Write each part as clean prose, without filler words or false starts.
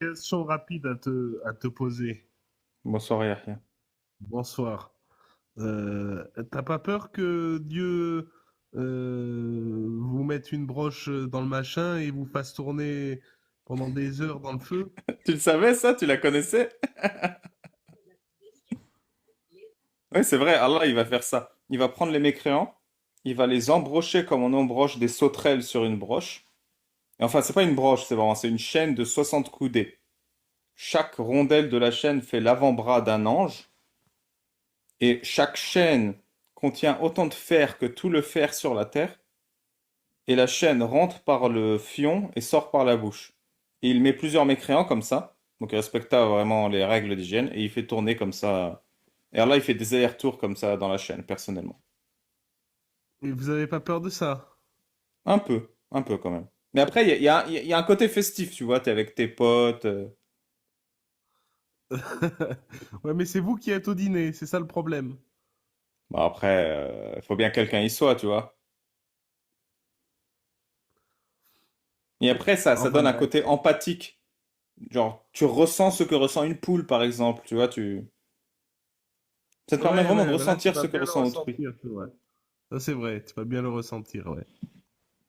Question rapide à te poser. Bonsoir Yahya. Bonsoir. T'as pas peur que Dieu vous mette une broche dans le machin et vous fasse tourner pendant des heures dans le feu? Tu le savais ça? Tu la connaissais? Oui, c'est vrai, Allah il va faire ça. Il va prendre les mécréants, il va les embrocher comme on embroche des sauterelles sur une broche. Et enfin, c'est pas une broche, c'est une chaîne de 60 coudées. Chaque rondelle de la chaîne fait l'avant-bras d'un ange, et chaque chaîne contient autant de fer que tout le fer sur la terre, et la chaîne rentre par le fion et sort par la bouche. Et il met plusieurs mécréants comme ça, donc il respecte vraiment les règles d'hygiène, et il fait tourner comme ça. Et alors là, il fait des allers-retours comme ça dans la chaîne, personnellement. Et vous avez pas peur de ça? Un peu quand même. Mais après, il y a un côté festif, tu vois, t'es avec tes potes. Ouais, mais c'est vous qui êtes au dîner, c'est ça le problème. Bon, après, il faut bien que quelqu'un y soit, tu vois. Et après, ça Enfin, donne un bref. côté empathique. Genre, tu ressens ce que ressent une poule, par exemple, tu vois, ça te permet Ouais, vraiment de ouais, là tu ressentir vas ce que bien le ressent autrui. ressentir, c'est vrai. Ça c'est vrai, tu vas bien le ressentir, ouais.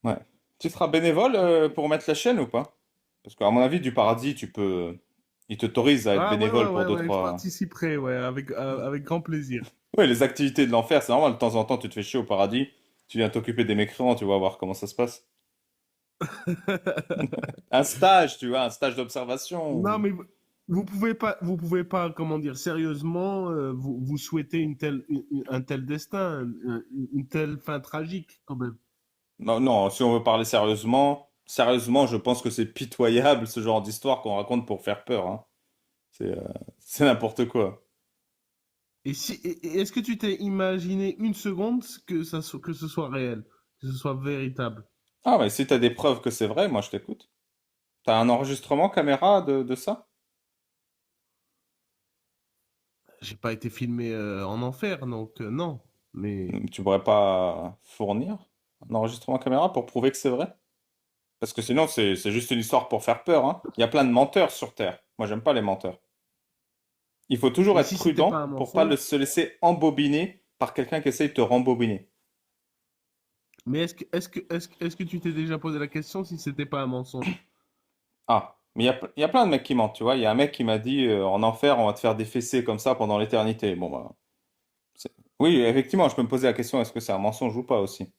Ouais. Tu seras bénévole pour mettre la chaîne ou pas? Parce qu'à mon avis, du paradis, tu peux. Il t'autorise à être Ah ouais, ouais, bénévole pour ouais, deux, ouais, je trois. participerai, ouais, avec grand plaisir. Ouais, les activités de l'enfer, c'est normal. De temps en temps, tu te fais chier au paradis. Tu viens t'occuper des mécréants, tu vas voir comment ça se passe. Un stage, tu vois, un stage d'observation. Non, mais vous pouvez pas, comment dire, sérieusement, vous souhaiter un tel destin, une telle fin tragique, quand même. Non, non, si on veut parler sérieusement, sérieusement, je pense que c'est pitoyable ce genre d'histoire qu'on raconte pour faire peur, hein. C'est c'est n'importe quoi. Et est-ce que tu t'es imaginé une seconde que ce soit réel, que ce soit véritable? Ah, mais si t'as des preuves que c'est vrai, moi je t'écoute. T'as un enregistrement caméra de ça? J'ai pas été filmé en enfer, donc non. Mais Tu pourrais pas fournir un enregistrement caméra pour prouver que c'est vrai? Parce que sinon, c'est juste une histoire pour faire peur, hein. Il y a plein de menteurs sur Terre. Moi, j'aime pas les menteurs. Il faut toujours et être si c'était pas prudent un pour pas mensonge? se laisser embobiner par quelqu'un qui essaye de te rembobiner. Mais est-ce que tu t'es déjà posé la question si c'était pas un mensonge? Ah, mais il y a plein de mecs qui mentent, tu vois. Il y a un mec qui m'a dit en enfer, on va te faire des fessées comme ça pendant l'éternité. Bon, bah. c'est- Oui, effectivement, je peux me poser la question, est-ce que c'est un mensonge ou pas aussi?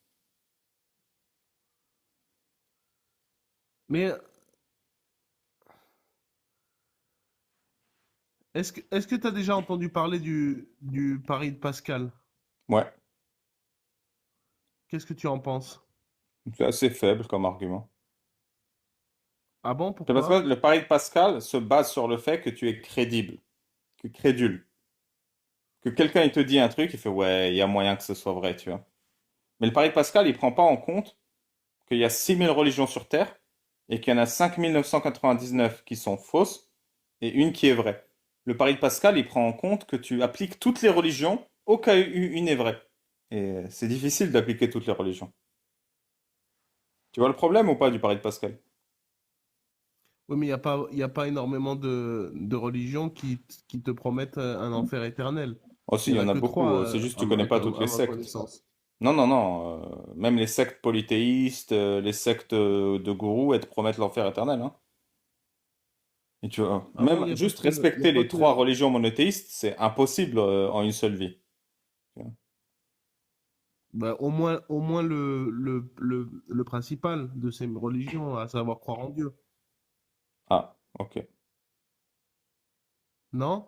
Mais est-ce que tu as déjà entendu parler du pari de Pascal? Ouais, Qu'est-ce que tu en penses? c'est assez faible comme argument. Ah bon, C'est parce que pourquoi? le pari de Pascal se base sur le fait que tu es crédible, que crédule. Que quelqu'un il te dit un truc, il fait ouais, il y a moyen que ce soit vrai, tu vois. Mais le pari de Pascal, il prend pas en compte qu'il y a 6 000 religions sur Terre et qu'il y en a 5 999 qui sont fausses et une qui est vraie. Le pari de Pascal, il prend en compte que tu appliques toutes les religions au cas où une est vraie. Et c'est difficile d'appliquer toutes les religions. Tu vois le problème ou pas du pari de Pascal? Oui, mais il y a pas énormément de religions qui te promettent un enfer éternel. Oh si, Il y il en y en a a que beaucoup, trois, c'est juste que tu connais pas toutes à les ma sectes. connaissance. Non, non, non, même les sectes polythéistes, les sectes de gourous, elles te promettent l'enfer éternel, hein. Et tu vois, Ah bon, même juste il y a respecter pas les trois que, religions monothéistes, c'est impossible en une seule vie. Tu vois. bah, au moins le principal de ces religions, à savoir croire en Dieu. Ah, ok. Non?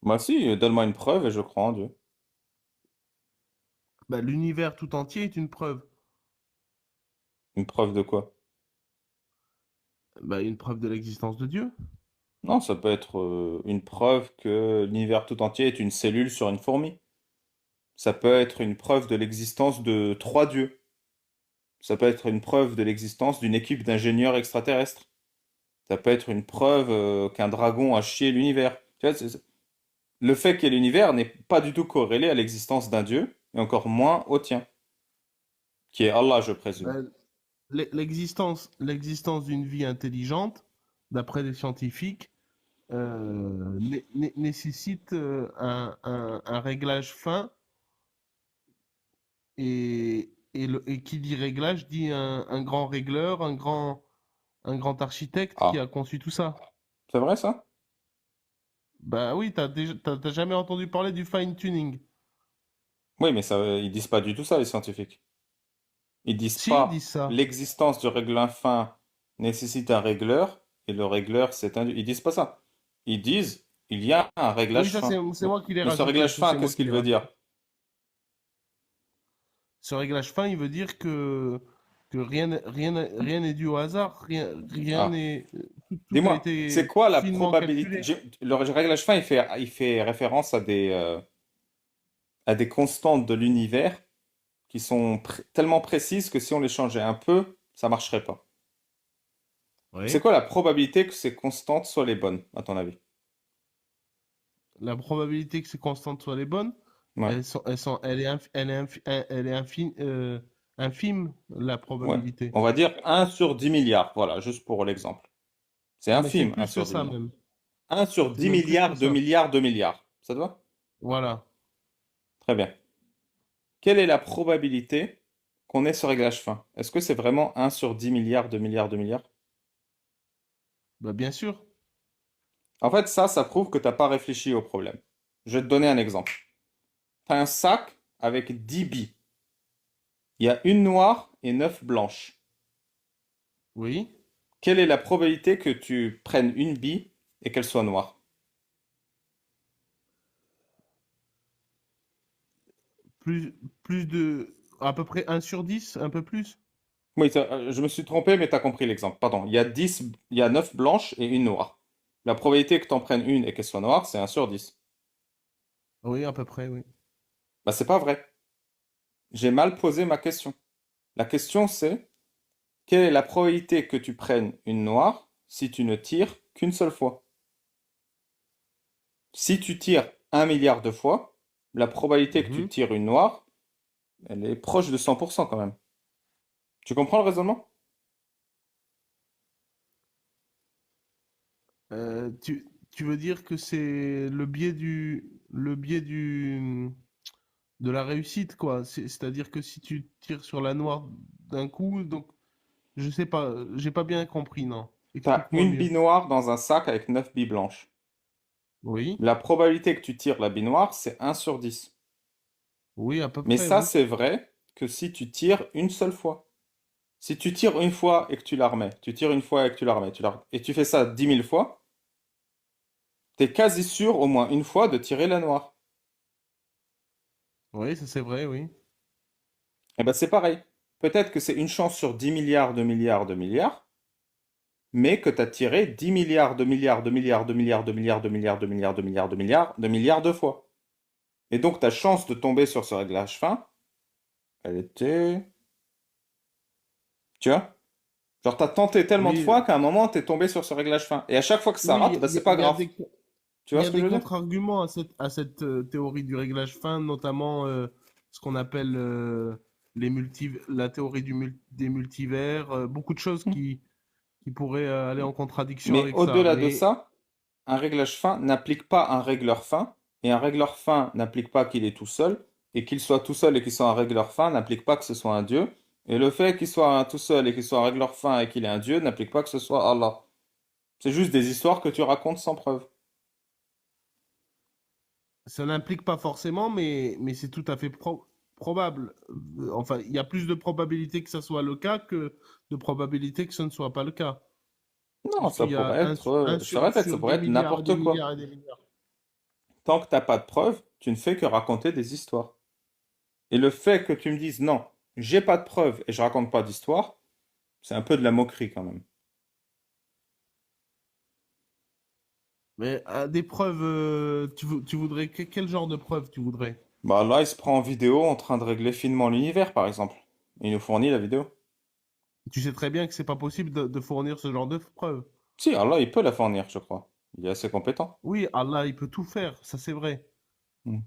Bah si, donne-moi une preuve et je crois en Dieu. Bah, l'univers tout entier est une preuve. Une preuve de quoi? Bah, une preuve de l'existence de Dieu. Non, ça peut être une preuve que l'univers tout entier est une cellule sur une fourmi. Ça peut être une preuve de l'existence de trois dieux. Ça peut être une preuve de l'existence d'une équipe d'ingénieurs extraterrestres. Ça peut être une preuve qu'un dragon a chié l'univers. Tu vois, le fait qu'il y ait l'univers n'est pas du tout corrélé à l'existence d'un dieu, et encore moins au tien, qui est Allah, je présume. Bah, l'existence d'une vie intelligente d'après les scientifiques, nécessite un réglage fin et qui dit réglage dit un grand régleur, un grand architecte qui Ah, a conçu tout ça. c'est vrai ça? Bah oui, t'as jamais entendu parler du fine tuning. Oui, mais ça, ils disent pas du tout ça, les scientifiques. Ils disent Si, ils pas disent ça. l'existence du régleur fin nécessite un régleur et le régleur c'est un. Ils disent pas ça. Ils disent il y a un Oui, réglage ça fin. c'est moi qui l'ai Mais ce rajouté. réglage Ça fin, c'est moi qu'est-ce qui qu'il l'ai veut dire? rajouté. Ce réglage fin, il veut dire que rien n'est dû au hasard, rien Ah, n'est, tout a dis-moi, c'est été quoi la finement probabilité? calculé. Le réglage fin, il fait référence à des constantes de l'univers qui sont tellement précises que si on les changeait un peu, ça marcherait pas. C'est Oui. quoi la probabilité que ces constantes soient les bonnes, à ton avis? La probabilité que ces constantes soient les bonnes, Ouais, elle est infime, la ouais. probabilité. On va dire 1/10 milliard, voilà, juste pour l'exemple. C'est Mais c'est infime, un plus que sur 10 ça milliards. même. Un sur C'est 10 même plus que milliards de ça. milliards de milliards. Ça te va? Voilà. Très bien. Quelle est la probabilité qu'on ait ce réglage fin? Est-ce que c'est vraiment 1/10 milliards de milliards de milliards? Bah, bien sûr. En fait, ça prouve que tu n'as pas réfléchi au problème. Je vais te donner un exemple. Tu as un sac avec 10 billes. Il y a une noire et 9 blanches. Oui. Quelle est la probabilité que tu prennes une bille et qu'elle soit noire? Plus, plus de, à peu près 1/10, un peu plus. Oui, je me suis trompé, mais tu as compris l'exemple. Pardon. Il y a 9 blanches et une noire. La probabilité que tu en prennes une et qu'elle soit noire, c'est 1/10. Oui, à peu près, oui. Bah, c'est pas vrai. J'ai mal posé ma question. La question c'est, quelle est la probabilité que tu prennes une noire si tu ne tires qu'une seule fois? Si tu tires 1 milliard de fois, la probabilité que tu Mhm. tires une noire, elle est proche de 100% quand même. Tu comprends le raisonnement? Tu veux dire que c'est le biais de la réussite, quoi. C'est-à-dire que si tu tires sur la noire d'un coup, donc, je sais pas, j'ai pas bien compris, non. Tu as Explique-moi une mieux. bille noire dans un sac avec 9 billes blanches. Oui, La probabilité que tu tires la bille noire, c'est 1/10. oui, à peu Mais près, ça, oui. c'est vrai que si tu tires une seule fois. Si tu tires une fois et que tu la remets, tu tires une fois et que tu la remets, et tu fais ça 10 000 fois, t'es quasi sûr au moins une fois de tirer la noire. Oui, ça c'est vrai, oui. Et ben c'est pareil. Peut-être que c'est une chance sur 10 milliards de milliards de milliards, mais que tu as tiré 10 milliards de milliards de milliards de milliards de milliards de milliards de milliards de milliards de milliards de milliards de fois. Et donc ta chance de tomber sur ce réglage fin, elle était. Tu vois? Genre t'as tenté tellement de Oui, fois qu'à un moment t'es tombé sur ce réglage fin. Et à chaque fois que ça oui, rate, bah c'est pas il y a grave. des, Tu il vois y ce a que je des veux dire? contre-arguments à cette théorie du réglage fin, notamment ce qu'on appelle la théorie des multivers, beaucoup de choses qui pourraient aller en contradiction Mais avec ça. au-delà de Mais ça, un réglage fin n'applique pas un régleur fin, et un régleur fin n'applique pas qu'il est tout seul, et qu'il soit tout seul et qu'il soit un régleur fin n'applique pas que ce soit un dieu, et le fait qu'il soit tout seul et qu'il soit un régleur fin et qu'il est un dieu n'applique pas que ce soit Allah. C'est juste des histoires que tu racontes sans preuve. ça n'implique pas forcément, mais c'est tout à fait probable. Enfin, il y a plus de probabilité que ça soit le cas que de probabilité que ce ne soit pas le cas. Non, ça Puisqu'il y a pourrait être, je te répète, ça sur des pourrait être milliards et des n'importe quoi. milliards et des milliards. Tant que t'as pas de preuves, tu ne fais que raconter des histoires. Et le fait que tu me dises non, j'ai pas de preuves et je raconte pas d'histoire, c'est un peu de la moquerie quand même. Mais des preuves, tu voudrais quel genre de preuves tu voudrais? Bah là, il se prend en vidéo en train de régler finement l'univers, par exemple. Il nous fournit la vidéo. Tu sais très bien que c'est pas possible de fournir ce genre de preuves. Si, Allah, il peut la fournir, je crois. Il est assez compétent. Oui, Allah, il peut tout faire, ça c'est vrai. Hmm.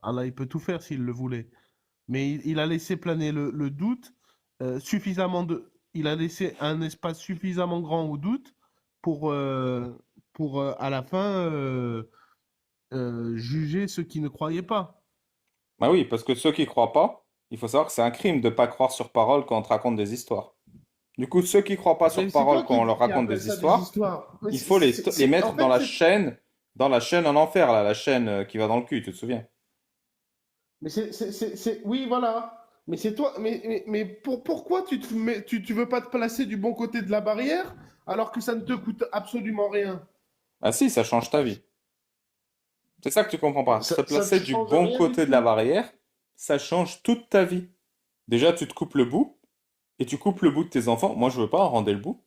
Allah, il peut tout faire s'il le voulait. Mais il a laissé planer le doute il a laissé un espace suffisamment grand au doute pour, à la fin juger ceux qui ne croyaient pas. Bah oui, parce que ceux qui croient pas, il faut savoir que c'est un crime de pas croire sur parole quand on te raconte des histoires. Du coup, ceux qui croient pas sur Mais c'est parole toi quand on leur qui raconte appelle des ça des histoires, histoires. Mais il faut les en mettre fait, c'est dans la chaîne en enfer, là, la chaîne qui va dans le cul, tu te souviens? Mais oui, voilà. Mais c'est toi. Mais pourquoi tu veux pas te placer du bon côté de la barrière alors que ça ne te coûte absolument rien? Ah si, ça change ta vie. C'est ça que tu comprends pas. Se Ça ne placer du change bon rien du côté de la tout. barrière, ça change toute ta vie. Déjà, tu te coupes le bout, et tu coupes le bout de tes enfants. Moi, je veux pas, rendez le bout.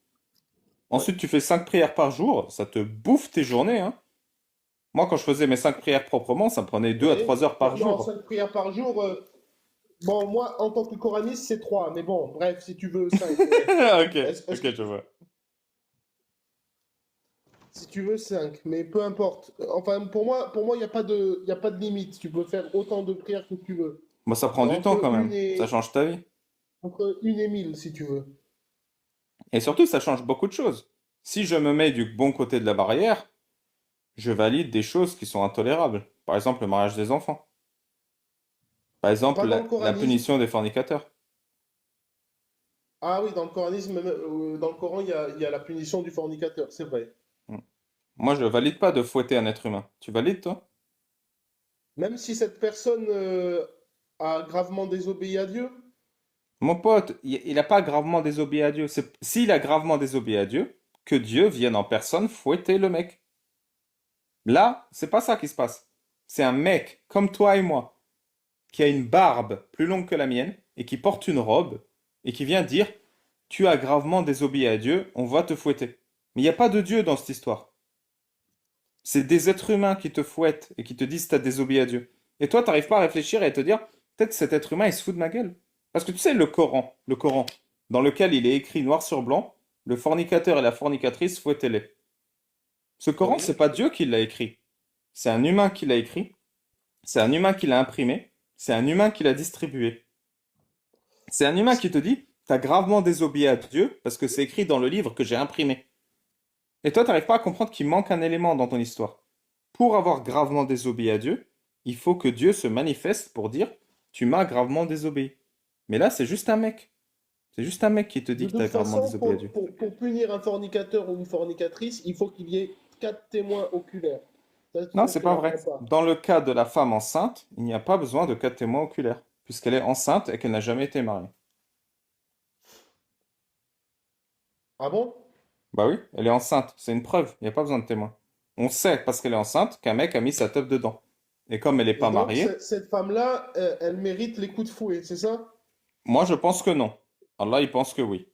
Ouais. Ensuite, tu fais 5 prières par jour, ça te bouffe tes journées, hein. Moi, quand je faisais mes 5 prières proprement, ça me prenait 2 à Oui. 3 heures par Non, jour. 5 prières par jour. Bon, moi, en tant que coraniste, c'est 3. Mais bon, bref, si tu veux 5. Ok, Est-ce que ok, je vois. si tu veux 5, mais peu importe. Enfin, il n'y a pas de limite. Tu peux faire autant de prières que tu veux. Moi, ça prend du temps quand même. Ça change ta vie. Entre une et 1000, si tu veux. Et surtout, ça change beaucoup de choses. Si je me mets du bon côté de la barrière, je valide des choses qui sont intolérables. Par exemple, le mariage des enfants. Par exemple, Pas dans le la coranisme. punition des fornicateurs. Ah oui, dans le coranisme, dans le Coran, il y a la punition du fornicateur, c'est vrai. Hmm. Moi, je valide pas de fouetter un être humain. Tu valides, toi? Même si cette personne a gravement désobéi à Dieu. Mon pote, il n'a pas gravement désobéi à Dieu. S'il a gravement désobéi à Dieu, que Dieu vienne en personne fouetter le mec. Là, c'est pas ça qui se passe. C'est un mec comme toi et moi, qui a une barbe plus longue que la mienne et qui porte une robe et qui vient dire, tu as gravement désobéi à Dieu, on va te fouetter. Mais il n'y a pas de Dieu dans cette histoire. C'est des êtres humains qui te fouettent et qui te disent tu as désobéi à Dieu. Et toi, tu n'arrives pas à réfléchir et à te dire, peut-être cet être humain, il se fout de ma gueule. Parce que tu sais, le Coran, dans lequel il est écrit noir sur blanc, le fornicateur et la fornicatrice, fouettez-les. Ce Coran, c'est Oui. pas Dieu qui l'a écrit. C'est un humain qui l'a écrit. C'est un humain qui l'a imprimé. C'est un humain qui l'a distribué. C'est un humain qui te dit, tu as gravement désobéi à Dieu parce que c'est écrit dans le livre que j'ai imprimé. Et toi, tu n'arrives pas à comprendre qu'il manque un élément dans ton histoire. Pour avoir gravement désobéi à Dieu, il faut que Dieu se manifeste pour dire, tu m'as gravement désobéi. Mais là, c'est juste un mec. C'est juste un mec qui te dit De que tu toute as gravement façon, désobéi à Dieu. pour punir un fornicateur ou une fornicatrice, il faut qu'il y ait 4 témoins oculaires. Non, Ça, c'est tu pas vrai. l'apprends pas. Dans le cas de la femme enceinte, il n'y a pas besoin de cas de témoin oculaire, puisqu'elle est enceinte et qu'elle n'a jamais été mariée. Ah bon? Bah oui, elle est enceinte, c'est une preuve, il n'y a pas besoin de témoin. On sait, parce qu'elle est enceinte, qu'un mec a mis sa teuf dedans. Et comme elle n'est Et pas donc, mariée, cette femme-là, elle mérite les coups de fouet, c'est ça? moi je pense que non. Allah, il pense que oui.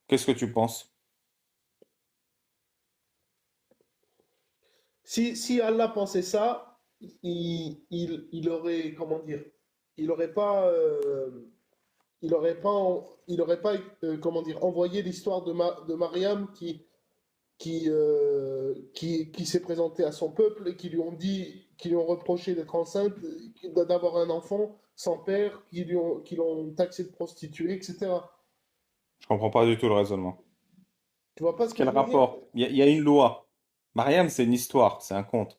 Qu'est-ce que tu penses? Si Allah pensait ça, il aurait, comment dire, il aurait pas, il aurait pas, comment dire, envoyé l'histoire de Mariam qui s'est présentée à son peuple et qui lui ont dit, qui lui ont reproché d'être enceinte, d'avoir un enfant sans père, qui l'ont taxé de prostituée, etc. Je comprends pas du tout le raisonnement. Tu vois pas ce que Quel je veux dire? rapport? Il y a une loi. Mariam, c'est une histoire, c'est un conte.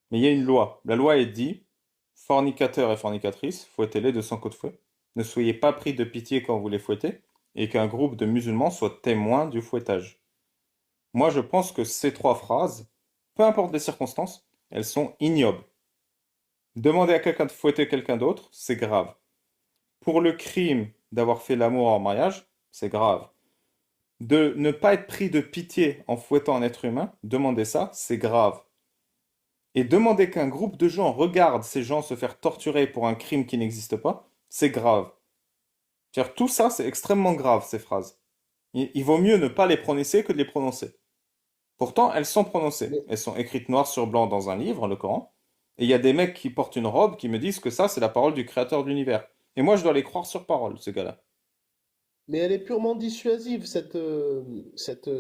Mais il y a une loi. La loi est dit, fornicateur et fornicatrice, fouettez-les de 100 coups de fouet. Ne soyez pas pris de pitié quand vous les fouettez, et qu'un groupe de musulmans soit témoin du fouettage. Moi, je pense que ces trois phrases, peu importe les circonstances, elles sont ignobles. Demander à quelqu'un de fouetter quelqu'un d'autre, c'est grave. Pour le crime d'avoir fait l'amour en mariage, c'est grave. De ne pas être pris de pitié en fouettant un être humain, demander ça, c'est grave. Et demander qu'un groupe de gens regarde ces gens se faire torturer pour un crime qui n'existe pas, c'est grave. C'est-à-dire, tout ça, c'est extrêmement grave, ces phrases. Il vaut mieux ne pas les prononcer que de les prononcer. Pourtant, elles sont prononcées. Mais, Elles sont écrites noir sur blanc dans un livre, le Coran. Et il y a des mecs qui portent une robe qui me disent que ça, c'est la parole du créateur de l'univers. Et moi, je dois les croire sur parole, ces gars-là. mais elle est purement dissuasive, cette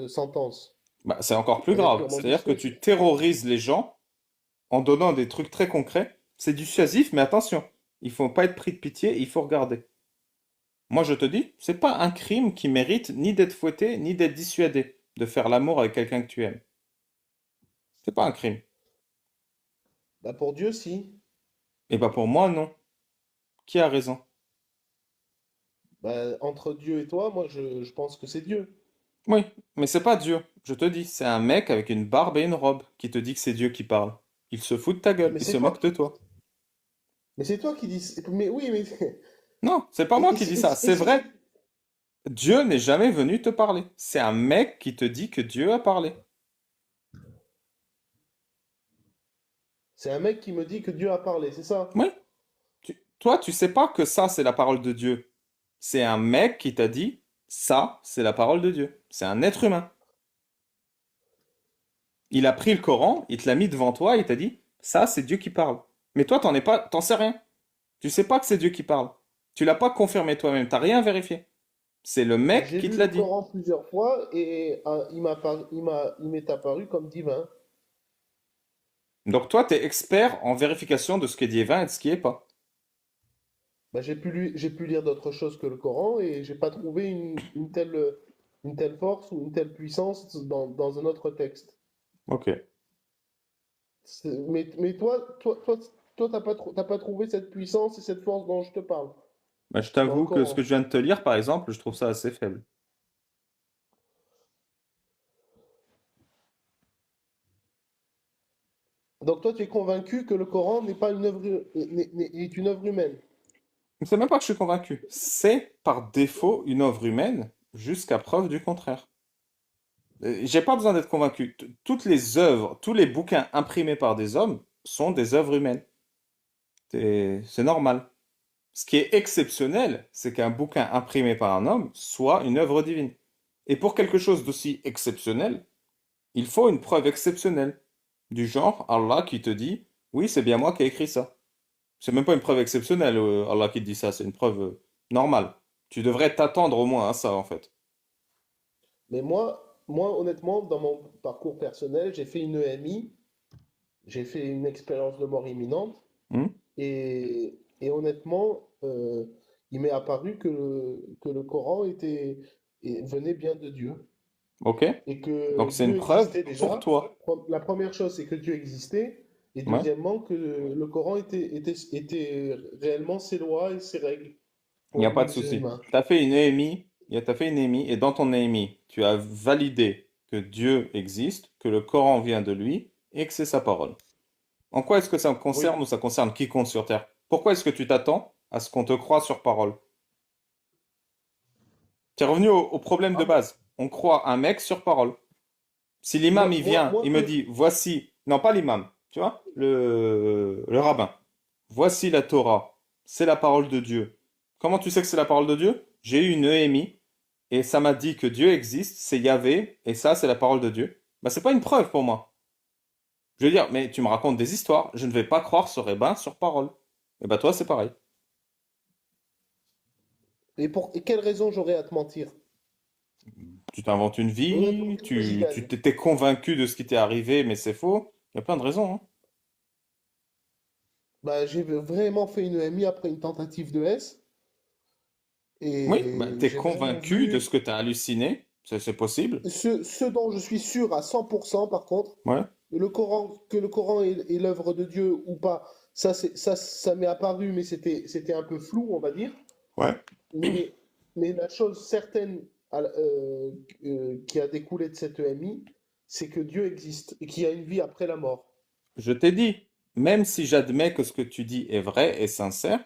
sentence. Bah, c'est encore plus Elle est grave. purement C'est-à-dire que dissuasive. tu terrorises les gens en donnant des trucs très concrets. C'est dissuasif, mais attention, il faut pas être pris de pitié, il faut regarder. Moi, je te dis, c'est pas un crime qui mérite ni d'être fouetté, ni d'être dissuadé de faire l'amour avec quelqu'un que tu aimes. C'est pas un crime. Bah pour Dieu, si. Et bah pour moi, non. Qui a raison? Bah, entre Dieu et toi, moi je pense que c'est Dieu. Oui, mais c'est pas Dieu. Je te dis, c'est un mec avec une barbe et une robe qui te dit que c'est Dieu qui parle. Il se fout de ta gueule, Mais il c'est se toi moque de qui, toi. mais c'est toi qui dis. Mais oui, mais Non, c'est pas moi qui dis ça. et C'est si vrai, Dieu n'est jamais venu te parler. C'est un mec qui te dit que Dieu a parlé. c'est un mec qui me dit que Dieu a parlé, c'est ça? Oui, toi, tu sais pas que ça, c'est la parole de Dieu. C'est un mec qui t'a dit, ça, c'est la parole de Dieu. C'est un être humain. Il a pris le Coran, il te l'a mis devant toi, il t'a dit, ça, c'est Dieu qui parle. Mais toi, t'en sais rien. Tu sais pas que c'est Dieu qui parle. Tu l'as pas confirmé toi-même, t'as rien vérifié. C'est le Bah, mec j'ai qui te lu l'a le dit. Coran plusieurs fois et il m'est apparu comme divin. Donc toi, t'es expert en vérification de ce qui est divin et de ce qui est pas. Bah, j'ai pu lire d'autres choses que le Coran et j'ai pas trouvé une telle force ou une telle puissance dans un autre texte. Ok. Mais toi, t'as pas trouvé cette puissance et cette force dont je te parle Bah, je dans le t'avoue que ce que Coran. je viens de te lire, par exemple, je trouve ça assez faible. Donc toi, tu es convaincu que le Coran n'est pas une œuvre, est une œuvre humaine. C'est même pas que je suis convaincu. C'est par défaut une œuvre humaine, jusqu'à preuve du contraire. J'ai pas besoin d'être convaincu. Toutes les œuvres, tous les bouquins imprimés par des hommes sont des œuvres humaines. C'est normal. Ce qui est exceptionnel, c'est qu'un bouquin imprimé par un homme soit une œuvre divine. Et pour quelque chose d'aussi exceptionnel, il faut une preuve exceptionnelle. Du genre, Allah qui te dit, oui, c'est bien moi qui ai écrit ça. C'est même pas une preuve exceptionnelle, Allah qui te dit ça, c'est une preuve normale. Tu devrais t'attendre au moins à ça, en fait. Mais moi, honnêtement, dans mon parcours personnel, j'ai fait une EMI, j'ai fait une expérience de mort imminente, Hmm. et honnêtement, il m'est apparu que le Coran venait bien de Dieu, Ok? et que Donc c'est une Dieu preuve existait pour déjà. toi. La première chose, c'est que Dieu existait, et Ouais. deuxièmement, que le Coran était réellement ses lois et ses règles Il n'y pour a pas les de souci. humains. Tu as fait une EMI, t'as fait une EMI, et dans ton EMI, tu as validé que Dieu existe, que le Coran vient de lui, et que c'est sa parole. En quoi est-ce que ça me Oui. concerne ou ça concerne quiconque sur Terre? Pourquoi est-ce que tu t'attends à ce qu'on te croie sur parole? Tu es revenu au problème de Ah, base. On croit un mec sur parole. Si l'imam moi, il moi, vient, moi il me que, dit, voici, non pas l'imam, tu vois, le rabbin, voici la Torah, c'est la parole de Dieu. Comment tu sais que c'est la parole de Dieu? J'ai eu une EMI et ça m'a dit que Dieu existe, c'est Yahvé et ça c'est la parole de Dieu. Bah c'est pas une preuve pour moi. Je veux dire, mais tu me racontes des histoires, je ne vais pas croire ce rabbin sur parole. Et bah toi c'est pareil. et quelle raison j'aurais à te mentir? Tu t'inventes une Honnêtement, vie, qu'est-ce que j'y tu gagne? t'étais convaincu de ce qui t'est arrivé, mais c'est faux. Il y a plein de raisons, hein. Bah, j'ai vraiment fait une EMI après une tentative de S Oui, bah, et t'es j'ai vraiment convaincu de vu ce que t'as halluciné, c'est possible. ce dont je suis sûr à 100% par contre, Ouais, que le Coran est l'œuvre de Dieu ou pas, ça m'est apparu, mais c'était un peu flou, on va dire. ouais. Mais, mais la chose certaine qui a découlé de cette EMI, c'est que Dieu existe et qu'il y a une vie après la mort. Je t'ai dit, même si j'admets que ce que tu dis est vrai et sincère,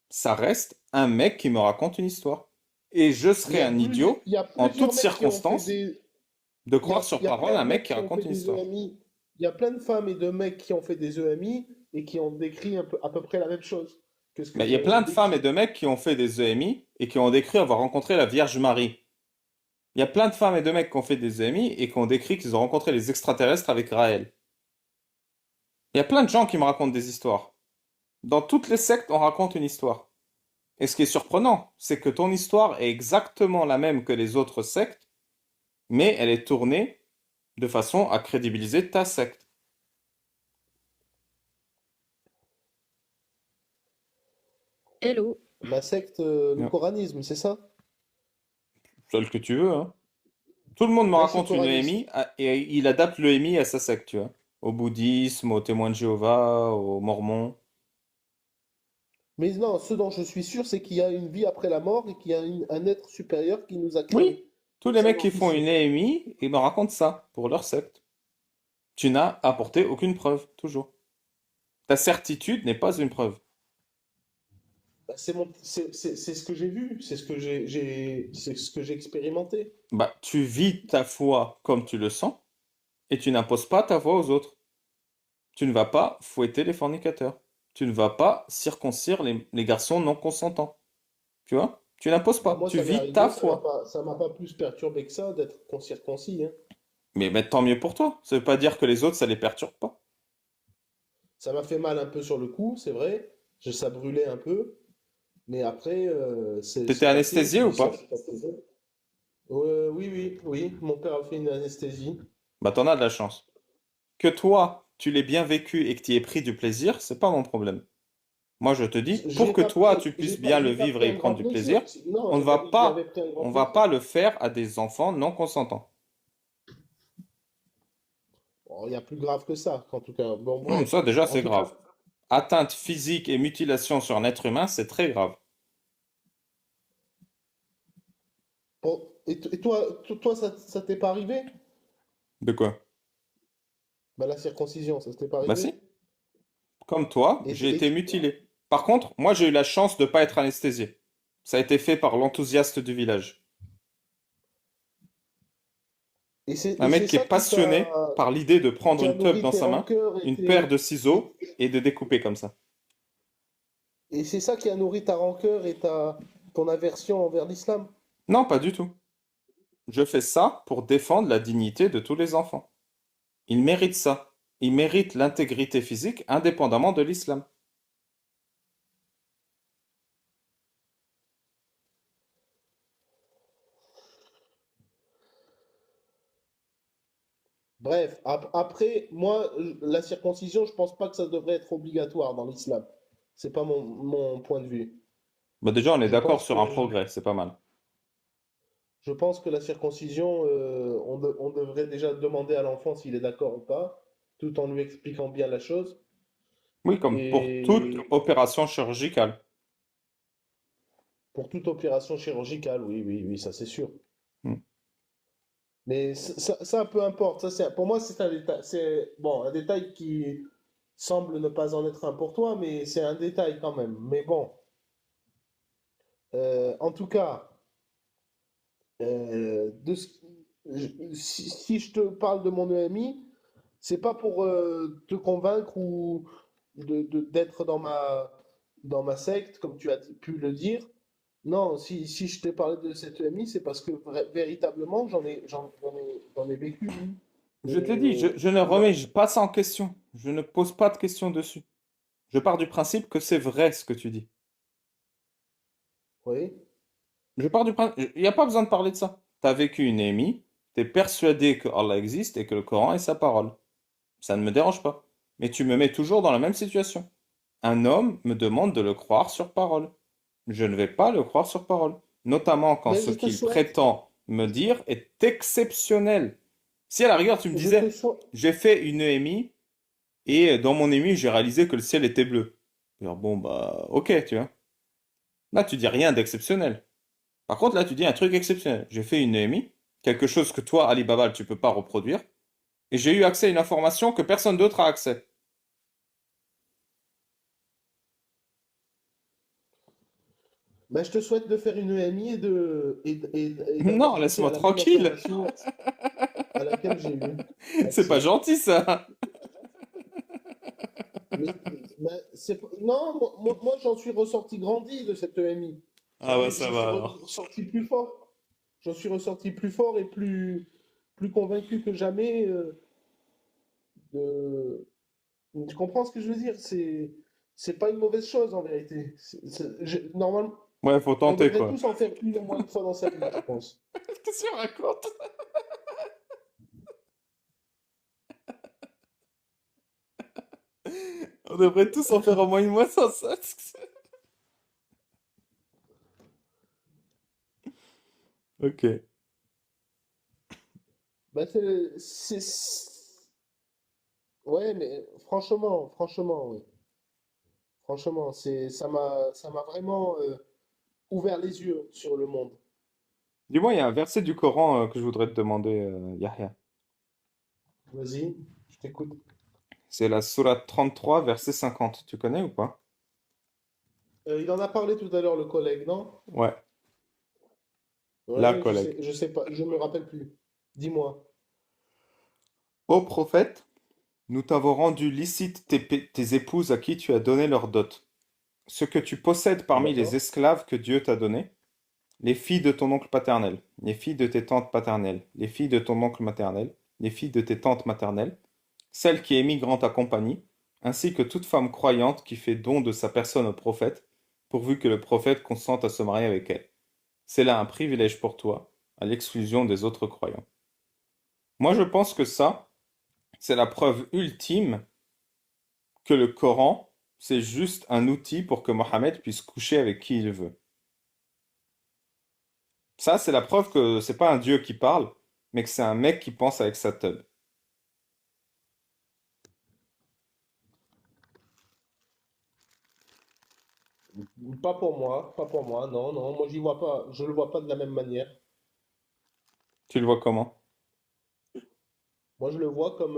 ça reste un mec qui me raconte une histoire. Et je serais un idiot, Il y a en plusieurs toutes mecs qui ont fait circonstances, de croire sur il y a parole plein un de mec mecs qui qui ont raconte fait une des histoire. EMI. Il y a plein de femmes et de mecs qui ont fait des EMI et qui ont décrit à peu près la même chose que ce que Mais il je y a viens de te plein de femmes et décrire. de mecs qui ont fait des EMI et qui ont décrit avoir rencontré la Vierge Marie. Il y a plein de femmes et de mecs qui ont fait des EMI et qui ont décrit qu'ils ont rencontré les extraterrestres avec Raël. Il y a plein de gens qui me racontent des histoires. Dans toutes les sectes, on raconte une histoire. Et ce qui est surprenant, c'est que ton histoire est exactement la même que les autres sectes, mais elle est tournée de façon à crédibiliser ta secte. Hello. La secte, le Non, coranisme, c'est ça? celle que tu veux, hein. Tout le monde me Moi, je suis raconte une coraniste. EMI et il adapte l'EMI à sa secte, tu vois. Au bouddhisme, aux témoins de Jéhovah, aux mormons. Mais non, ce dont je suis sûr, c'est qu'il y a une vie après la mort et qu'il y a un être supérieur qui nous a créés. Oui, tous les Ça, mecs j'en qui suis font sûr. une EMI, ils me racontent ça pour leur secte. Tu n'as apporté aucune preuve, toujours. Ta certitude n'est pas une preuve. Bah, c'est ce que j'ai vu, c'est ce que c'est ce que j'ai expérimenté. Bah, tu vis ta foi comme tu le sens et tu n'imposes pas ta foi aux autres. Tu ne vas pas fouetter les fornicateurs. Tu ne vas pas circoncire les garçons non consentants. Tu vois? Tu n'imposes Bah, pas. moi, Tu ça m'est vis ta arrivé, foi. ça m'a pas plus perturbé que ça d'être circoncis, hein. Mais tant mieux pour toi. Ça veut pas dire que les autres, ça les perturbe pas. Ça m'a fait mal un peu sur le coup, c'est vrai. Ça brûlait un peu, mais après, T'étais c'est passé. anesthésié Puis ou ça pas? s'est passé. Oui, oui, oui. Mon père a fait une anesthésie. Bah, t'en as de la chance. Que toi, tu l'aies bien vécu et que tu y aies pris du plaisir, c'est pas mon problème. Moi, je te dis, pour J'ai que pas toi, pris, tu puisses bien le j'ai pas vivre et pris y un prendre grand du plaisir. plaisir, Non, on ne j'ai pas va dit que j'avais pas, pris un grand on va plaisir. pas le faire à des enfants non consentants. Bon, il y a plus grave que ça, en tout cas. Bon, bref. Ça, déjà, En c'est tout cas, grave. Atteinte physique et mutilation sur un être humain, c'est très grave. bon, et toi, toi, ça t'est pas arrivé? De quoi? Bah, la circoncision, ça t'est pas Bah arrivé? si, comme toi, Et, j'ai et été mutilé. Par contre, moi, j'ai eu la chance de ne pas être anesthésié. Ça a été fait par l'enthousiaste du village. Un et mec c'est qui est ça passionné par l'idée de prendre qui a une teub nourri dans tes sa main, rancœurs une paire de ciseaux et de découper comme ça. et c'est ça qui a nourri ta rancœur et ton aversion envers l'islam. Non, pas du tout. Je fais ça pour défendre la dignité de tous les enfants. Ils méritent ça. Ils méritent l'intégrité physique indépendamment de l'islam. Bref, après, moi, la circoncision, je pense pas que ça devrait être obligatoire dans l'islam. C'est pas mon point de vue. Bah déjà, on est Je d'accord pense sur que, un progrès, c'est pas mal. je pense que la circoncision, on devrait déjà demander à l'enfant s'il est d'accord ou pas, tout en lui expliquant bien la chose. Oui, comme pour toute Et opération chirurgicale. pour toute opération chirurgicale, oui, oui, oui, ça c'est sûr. Hmm. Mais ça, peu importe. Ça, pour moi, c'est un détail. C'est bon, un détail qui semble ne pas en être un pour toi, mais c'est un détail quand même. Mais bon, en tout cas, si je te parle de mon EMI, c'est pas pour te convaincre ou d'être dans ma secte, comme tu as pu le dire. Non, si je t'ai parlé de cette EMI, c'est parce que véritablement, j'en ai vécu. Je te l'ai dit, Et je ne non, remets pas ça en question. Je ne pose pas de questions dessus. Je pars du principe que c'est vrai ce que tu dis. oui. Je pars du principe, il n'y a pas besoin de parler de ça. Tu as vécu une émie, tu es persuadé que Allah existe et que le Coran est sa parole. Ça ne me dérange pas. Mais tu me mets toujours dans la même situation. Un homme me demande de le croire sur parole. Je ne vais pas le croire sur parole. Notamment quand Mais ce qu'il prétend me dire est exceptionnel. Si à la rigueur tu me je te disais, souhaite, j'ai fait une EMI et dans mon EMI j'ai réalisé que le ciel était bleu. Alors bon bah ok tu vois. Là tu dis rien d'exceptionnel. Par contre là tu dis un truc exceptionnel. J'ai fait une EMI, quelque chose que toi Alibaba tu peux pas reproduire, et j'ai eu accès à une information que personne d'autre a accès. ben, je te souhaite de faire une EMI et Non, d'avoir goûté laisse-moi à la même tranquille. information à laquelle j'ai eu C'est pas accès. gentil ça. Mais, non, moi, j'en suis ressorti grandi de cette EMI. Ah bah ça Je va suis alors. ressorti plus fort. J'en suis ressorti plus fort et plus convaincu que jamais de... Tu comprends ce que je veux dire? C'est pas une mauvaise chose en vérité. Normalement, Ouais, faut on tenter devrait quoi. tous en faire une au moins une fois dans sa vie, je pense. Qu'est-ce que tu racontes? On devrait tous en faire au moins une moisson, ça. Ok. Bah, ouais, mais franchement, ouais. Franchement, ça m'a vraiment ouvert les yeux sur le monde. Dis-moi, il y a un verset du Coran que je voudrais te demander, Yahya. Vas-y, je t'écoute. C'est la sourate 33, verset 50. Tu connais ou pas? Il en a parlé tout à l'heure, le collègue, non? Ouais, la Ouais, collègue. je sais pas, je me rappelle plus. Dis-moi. Ô prophète, nous t'avons rendu licite tes épouses à qui tu as donné leur dot. Ce que tu possèdes parmi les D'accord? esclaves que Dieu t'a donnés, les filles de ton oncle paternel, les filles de tes tantes paternelles, les filles de ton oncle maternel, les filles de tes tantes maternelles, celle qui émigre en ta compagnie, ainsi que toute femme croyante qui fait don de sa personne au prophète, pourvu que le prophète consente à se marier avec elle. C'est là un privilège pour toi, à l'exclusion des autres croyants. Moi, je pense que ça, c'est la preuve ultime que le Coran, c'est juste un outil pour que Mohammed puisse coucher avec qui il veut. Ça, c'est la preuve que c'est pas un Dieu qui parle, mais que c'est un mec qui pense avec sa teub. Pas pour moi, non, non, moi j'y vois pas, je le vois pas de la même manière. Tu le vois comment? Moi je le vois comme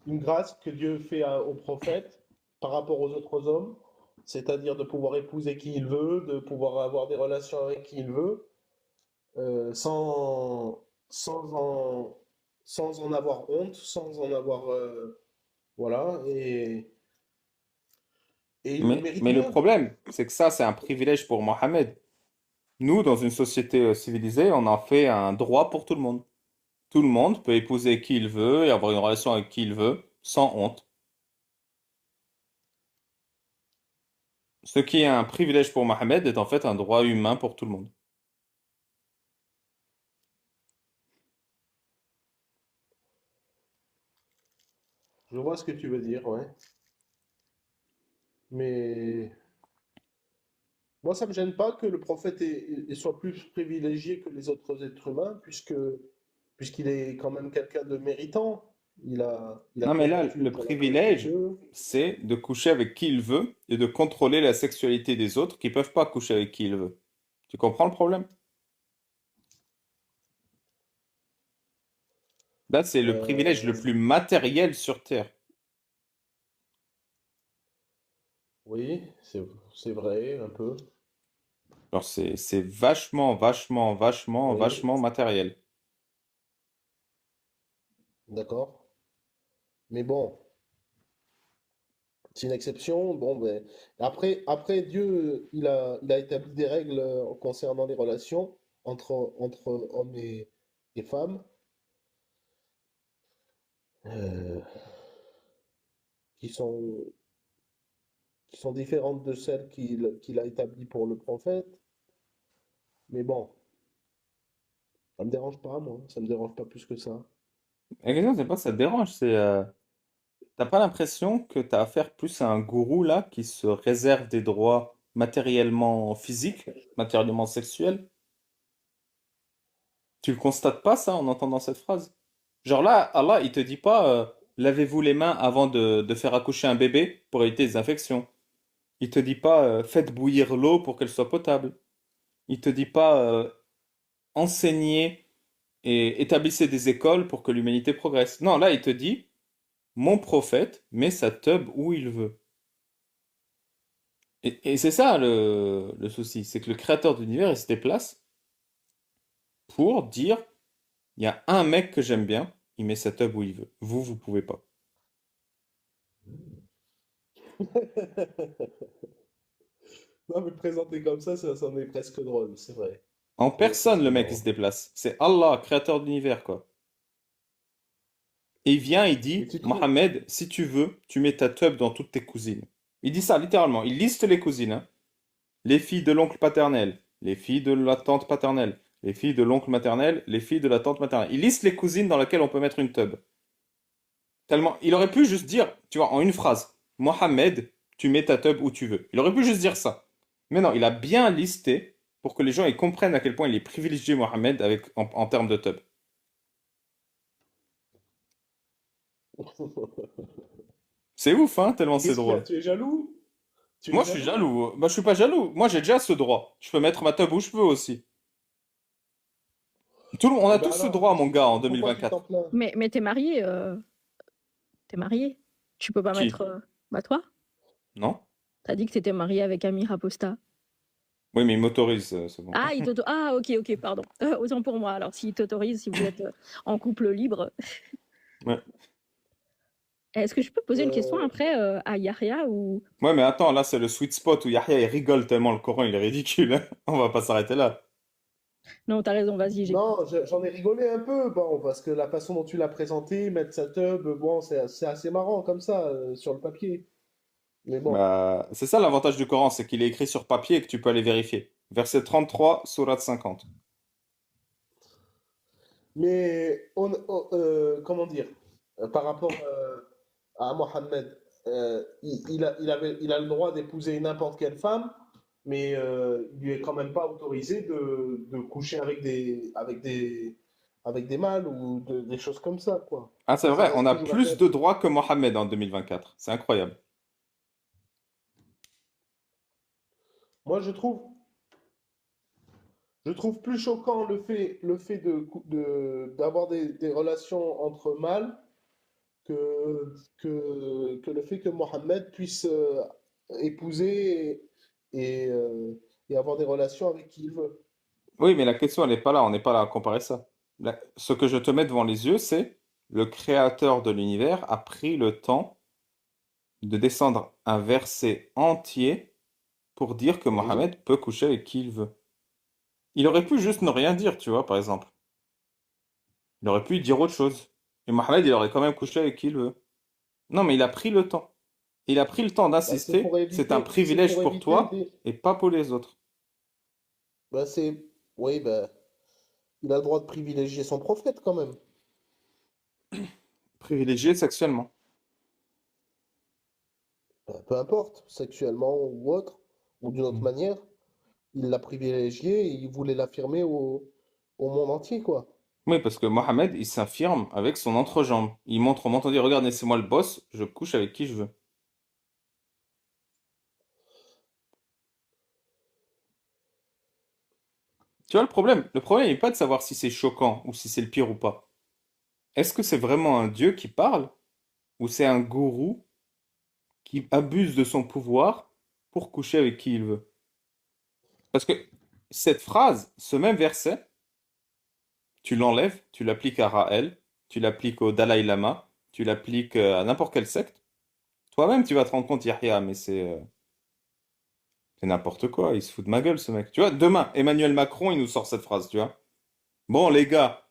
une grâce que Dieu fait au prophète par rapport aux autres hommes, c'est-à-dire de pouvoir épouser qui il veut, de pouvoir avoir des relations avec qui il veut, sans en, sans en avoir honte, sans en avoir, voilà, et il le mérite Mais le bien. problème, c'est que ça, c'est un privilège pour Mohammed. Nous, dans une société civilisée, on en fait un droit pour tout le monde. Tout le monde peut épouser qui il veut et avoir une relation avec qui il veut, sans honte. Ce qui est un privilège pour Mohammed est en fait un droit humain pour tout le monde. Je vois ce que tu veux dire, ouais. Mais moi, ça me gêne pas que le prophète soit plus privilégié que les autres êtres humains, puisqu'il est quand même quelqu'un de méritant. Il a Non, mais fait des là, études le pour la cause de privilège, Dieu. c'est de coucher avec qui il veut et de contrôler la sexualité des autres qui peuvent pas coucher avec qui il veut. Tu comprends le problème? Là, c'est le privilège le Euh, plus matériel sur Terre. oui, c'est vrai, un peu. Alors, c'est vachement, vachement, vachement, Oui, vachement matériel. d'accord. Mais bon, c'est une exception. Bon, ben, après Dieu, il a établi des règles concernant les relations entre hommes et femmes. Euh, qui sont, qui sont différentes de celles qu'il a établies pour le prophète. Mais bon, ça me dérange pas, moi. Ça me dérange pas plus que ça. La question, c'est pas que ça te dérange, c'est t'as pas l'impression que t'as affaire plus à un gourou là qui se réserve des droits matériellement physiques, matériellement sexuels? Tu le constates pas ça en entendant cette phrase? Genre là, Allah, il te dit pas lavez-vous les mains avant de faire accoucher un bébé pour éviter les infections. Il te dit pas faites bouillir l'eau pour qu'elle soit potable. Il te dit pas enseignez et établissez des écoles pour que l'humanité progresse. Non, là, il te dit mon prophète met sa teub où il veut. Et c'est ça le souci, c'est que le créateur de l'univers, il se déplace pour dire, il y a un mec que j'aime bien, il met sa teub où il veut. Vous, vous pouvez pas. Non, mais présenté comme ça en est presque drôle, c'est vrai. En Ça en est personne, presque le mec, il se drôle. déplace. C'est Allah, créateur de l'univers, quoi. Et il vient, il Mais dit, tu trouves. Mohamed, si tu veux, tu mets ta teub dans toutes tes cousines. Il dit ça littéralement. Il liste les cousines, hein. Les filles de l'oncle paternel, les filles de la tante paternelle, les filles de l'oncle maternel, les filles de la tante maternelle. Il liste les cousines dans lesquelles on peut mettre une teub. Tellement, il aurait pu juste dire, tu vois, en une phrase, Mohamed, tu mets ta teub où tu veux. Il aurait pu juste dire ça. Mais non, il a bien listé pour que les gens ils comprennent à quel point il est privilégié, Mohamed, en termes de tub. C'est ouf, hein, tellement Et c'est qu'est-ce qu'il y a? drôle. Tu es jaloux? Tu es Moi, je suis jaloux? jaloux. Bah, je suis pas jaloux. Moi, j'ai déjà ce droit. Je peux mettre ma tub où je veux aussi. On Eh a ben tous ce alors, droit, mon gars, en pourquoi tu t'en 2024. plains? Mais t'es marié. Tu peux pas Qui? mettre. Bah, toi, Non? t'as dit que t'étais marié avec Amir Aposta. Oui, mais il m'autorise, c'est bon. Ah, ah, ok, pardon. Autant pour moi. Alors, s'il t'autorise, si vous êtes en couple libre. Ouais. Est-ce que je peux poser une question Euh, après à Yahya ou... Ouais, mais attends, là, c'est le sweet spot où Yahya, il rigole tellement le Coran, il est ridicule, hein. On va pas s'arrêter là. Non, t'as raison, vas-y, j'écoute. non, j'en ai rigolé un peu, bon, parce que la façon dont tu l'as présenté, mettre sa tub, bon, c'est assez marrant comme ça, sur le papier. Mais bon. Bah, c'est ça l'avantage du Coran, c'est qu'il est écrit sur papier et que tu peux aller vérifier. Verset 33, sourate 50. Mais, comment dire, par rapport à Mohammed, il a le droit d'épouser n'importe quelle femme, mais il lui est quand même pas autorisé de coucher avec des mâles ou des choses comme ça, quoi. Ah, c'est Ça vrai, on reste a toujours plus de interdit. droits que Mohammed en 2024. C'est incroyable. Moi, je trouve plus choquant le fait d'avoir des relations entre mâles que le fait que Mohammed puisse épouser et avoir des relations avec qui il veut. Oui, mais la question, elle n'est pas là, on n'est pas là à comparer ça. Ce que je te mets devant les yeux, c'est le créateur de l'univers a pris le temps de descendre un verset entier pour dire que Oui. Mohammed peut coucher avec qui il veut. Il aurait pu juste ne rien dire, tu vois, par exemple. Il aurait pu dire autre chose. Et Mohammed, il aurait quand même couché avec qui il veut. Non, mais il a pris le temps. Il a pris le temps Bah, c'est pour d'insister. C'est un éviter, c'est privilège pour pour éviter toi des. et pas pour les autres. Bah, oui, bah, il a le droit de privilégier son prophète quand même. Privilégié sexuellement. Bah, peu importe, sexuellement ou autre, ou d'une autre manière, il l'a privilégié et il voulait l'affirmer au monde entier, quoi. Oui, parce que Mohamed, il s'affirme avec son entrejambe. Il montre au monde entier, regardez, c'est moi le boss, je couche avec qui je veux. Tu vois le problème? Le problème n'est pas de savoir si c'est choquant ou si c'est le pire ou pas. Est-ce que c'est vraiment un dieu qui parle ou c'est un gourou qui abuse de son pouvoir pour coucher avec qui il veut? Parce que cette phrase, ce même verset, tu l'enlèves, tu l'appliques à Raël, tu l'appliques au Dalai Lama, tu l'appliques à n'importe quelle secte. Toi-même, tu vas te rendre compte, Yahya, mais c'est n'importe quoi, il se fout de ma gueule, ce mec. Tu vois, demain, Emmanuel Macron, il nous sort cette phrase, tu vois. Bon, les gars,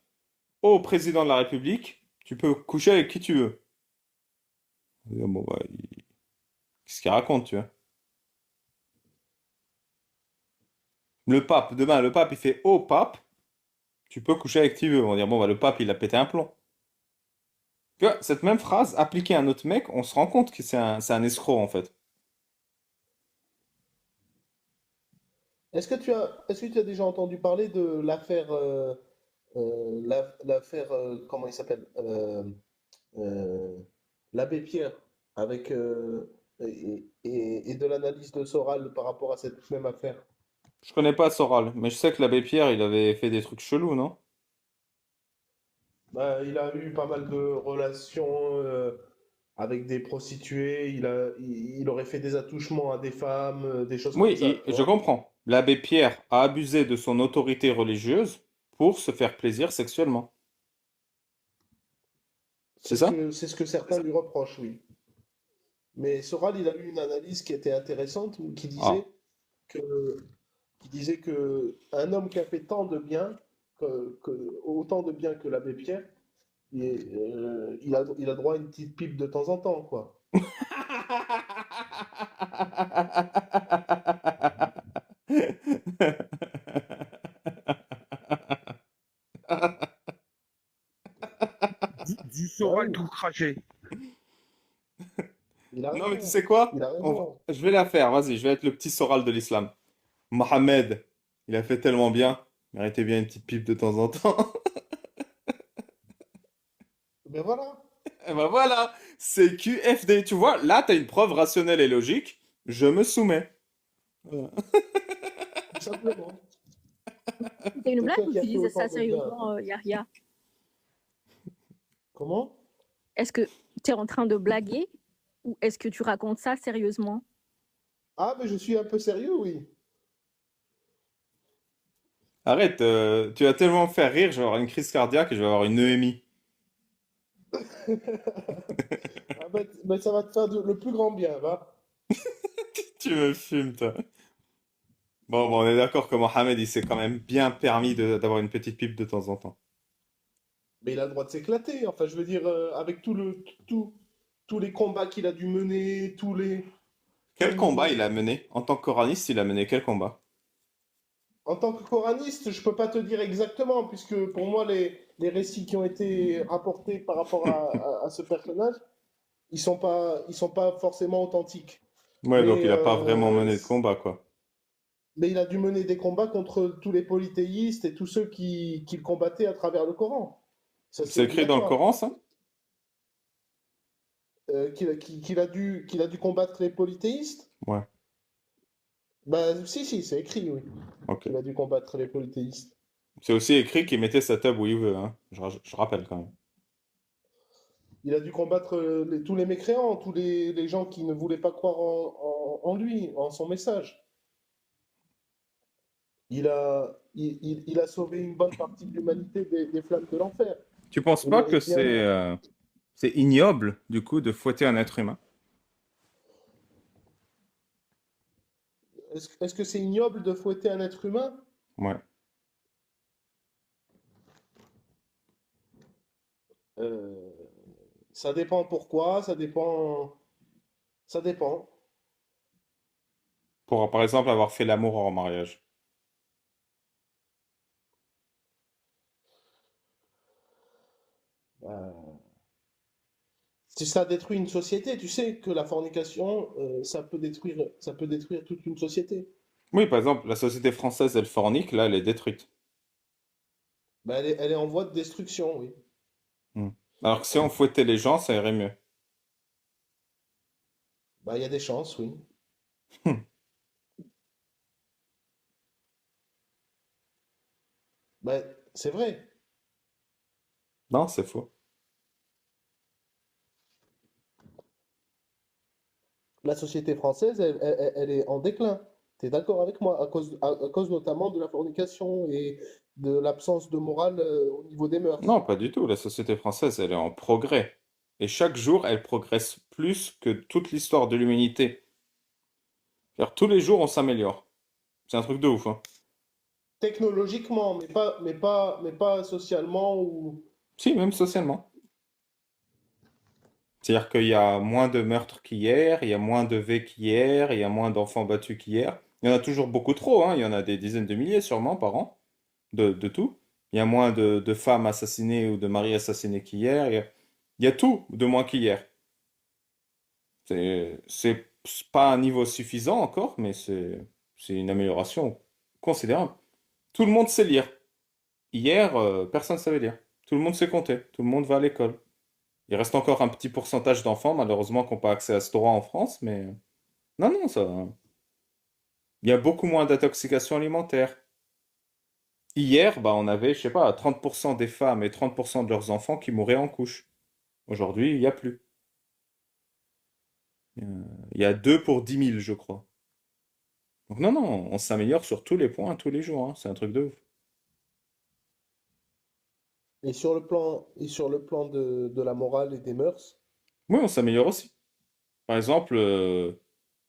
au président de la République, tu peux coucher avec qui tu veux. Bon, bah, qu'est-ce qu'il raconte, tu vois? Le pape, demain, le pape, il fait, oh, pape, tu peux coucher avec qui tu veux. On va dire, bon, bah, le pape, il a pété un plomb. Tu vois, cette même phrase, appliquée à un autre mec, on se rend compte que c'est un escroc, en fait. Est-ce que tu as déjà entendu parler de l'affaire, comment il s'appelle? Euh, l'abbé Pierre, avec, et de l'analyse de Soral par rapport à cette même affaire. Je connais pas Soral, mais je sais que l'abbé Pierre, il avait fait des trucs chelous, non? Bah, il a eu pas mal de relations avec des prostituées, il aurait fait des attouchements à des femmes, des choses comme Oui, ça, tu je vois. comprends. L'abbé Pierre a abusé de son autorité religieuse pour se faire plaisir sexuellement. C'est C'est ce ça? que, c'est ce que certains lui reprochent, oui. Mais Soral, il a eu une analyse qui était intéressante, où Ah. que, qui disait que un homme qui a fait tant de bien, autant de bien que l'abbé Pierre, il a droit à une petite pipe de temps en temps, quoi. Du Bah Soral oui, tout craché. il a Non, mais tu raison. sais quoi? Il a raison. Je vais la faire, vas-y, je vais être le petit Soral de l'islam. Mohamed, Il a fait tellement bien. Il méritait bien une petite pipe de temps en temps. Ben voilà, Et ben voilà, c'est QFD. Tu vois, là, t'as une preuve rationnelle et logique. Je me soumets. Voilà. tout simplement. C'était une C'est blague toi ou qui as tu fait disais autant ça de bien. sérieusement, Yahya? Comment? Est-ce que tu es en train de blaguer ou est-ce que tu racontes ça sérieusement? Ah, mais je suis un peu sérieux, oui. Arrête, tu vas tellement me faire rire, je vais avoir une crise cardiaque et je vais avoir une EMI. Ah, ben, ça va te faire le plus grand bien, va. Tu me fumes, toi. Bon, on est d'accord que Mohamed, il s'est quand même bien permis d'avoir une petite pipe de temps en temps. Mais il a le droit de s'éclater. Enfin, je veux dire, avec tous les combats qu'il a dû mener, Quel combat tout... il a mené? En tant que coraniste, il a mené quel combat? En tant que coraniste, je peux pas te dire exactement, puisque pour moi, les récits qui ont été rapportés par rapport à ce personnage, ils sont pas forcément authentiques. Ouais, donc Mais, il a pas vraiment mené de combat, quoi. mais il a dû mener des combats contre tous les polythéistes et tous ceux qui le combattaient à travers le Coran. Ça, c'est C'est écrit dans le obligatoire. Coran, ça? Qu'il a dû combattre les polythéistes? Ouais, Bah, si, c'est écrit, oui, ok. qu'il a dû combattre les polythéistes. C'est aussi écrit qu'il mettait sa tub où il veut, hein. Je rappelle quand même. Il a dû combattre tous les mécréants, les gens qui ne voulaient pas croire en lui, en son message. Il a sauvé une bonne partie de l'humanité des flammes de l'enfer. Tu penses Il pas que mérite bien. c'est ignoble, du coup, de fouetter un être humain? Est-ce que c'est ignoble de fouetter un être humain? Ouais. Euh, Ça dépend pourquoi, ça dépend. Pour, par exemple, avoir fait l'amour hors mariage. Euh, Si ça détruit une société, tu sais que la fornication, ça peut détruire toute une société. Oui, par exemple, la société française, elle fornique, là, elle est détruite. Ben, elle est en voie de destruction, oui. Hmm. Alors que si on fouettait les gens, ça irait mieux. Ben, il y a des chances, oui. Hmm. Ben, c'est vrai. Non, c'est faux. La société française, elle est en déclin. Tu es d'accord avec moi? À cause notamment de la fornication et de l'absence de morale au niveau des Non, mœurs. pas du tout. La société française, elle est en progrès. Et chaque jour, elle progresse plus que toute l'histoire de l'humanité. C'est-à-dire, tous les jours, on s'améliore. C'est un truc de ouf, hein. Technologiquement, mais pas socialement ou... Si, même socialement. C'est-à-dire qu'il y a moins de meurtres qu'hier, il y a moins de V qu'hier, il y a moins d'enfants battus qu'hier. Il y en a toujours beaucoup trop, hein. Il y en a des dizaines de milliers sûrement par an, de tout. Il y a moins de femmes assassinées ou de maris assassinés qu'hier. Il y a tout de moins qu'hier. C'est pas un niveau suffisant encore, mais c'est une amélioration considérable. Tout le monde sait lire. Hier, personne ne savait lire. Tout le monde sait compter. Tout le monde va à l'école. Il reste encore un petit pourcentage d'enfants, malheureusement, qui n'ont pas accès à ce droit en France, mais non, non, ça. Il y a beaucoup moins d'intoxication alimentaire. Hier, bah, on avait, je sais pas, 30% des femmes et 30% de leurs enfants qui mouraient en couche. Aujourd'hui, il n'y a plus. Il y a 2 pour 10 000, je crois. Donc non, non, on s'améliore sur tous les points, tous les jours, hein. C'est un truc de ouf. Et sur le plan de la morale et des mœurs, Oui, on s'améliore aussi. Par exemple,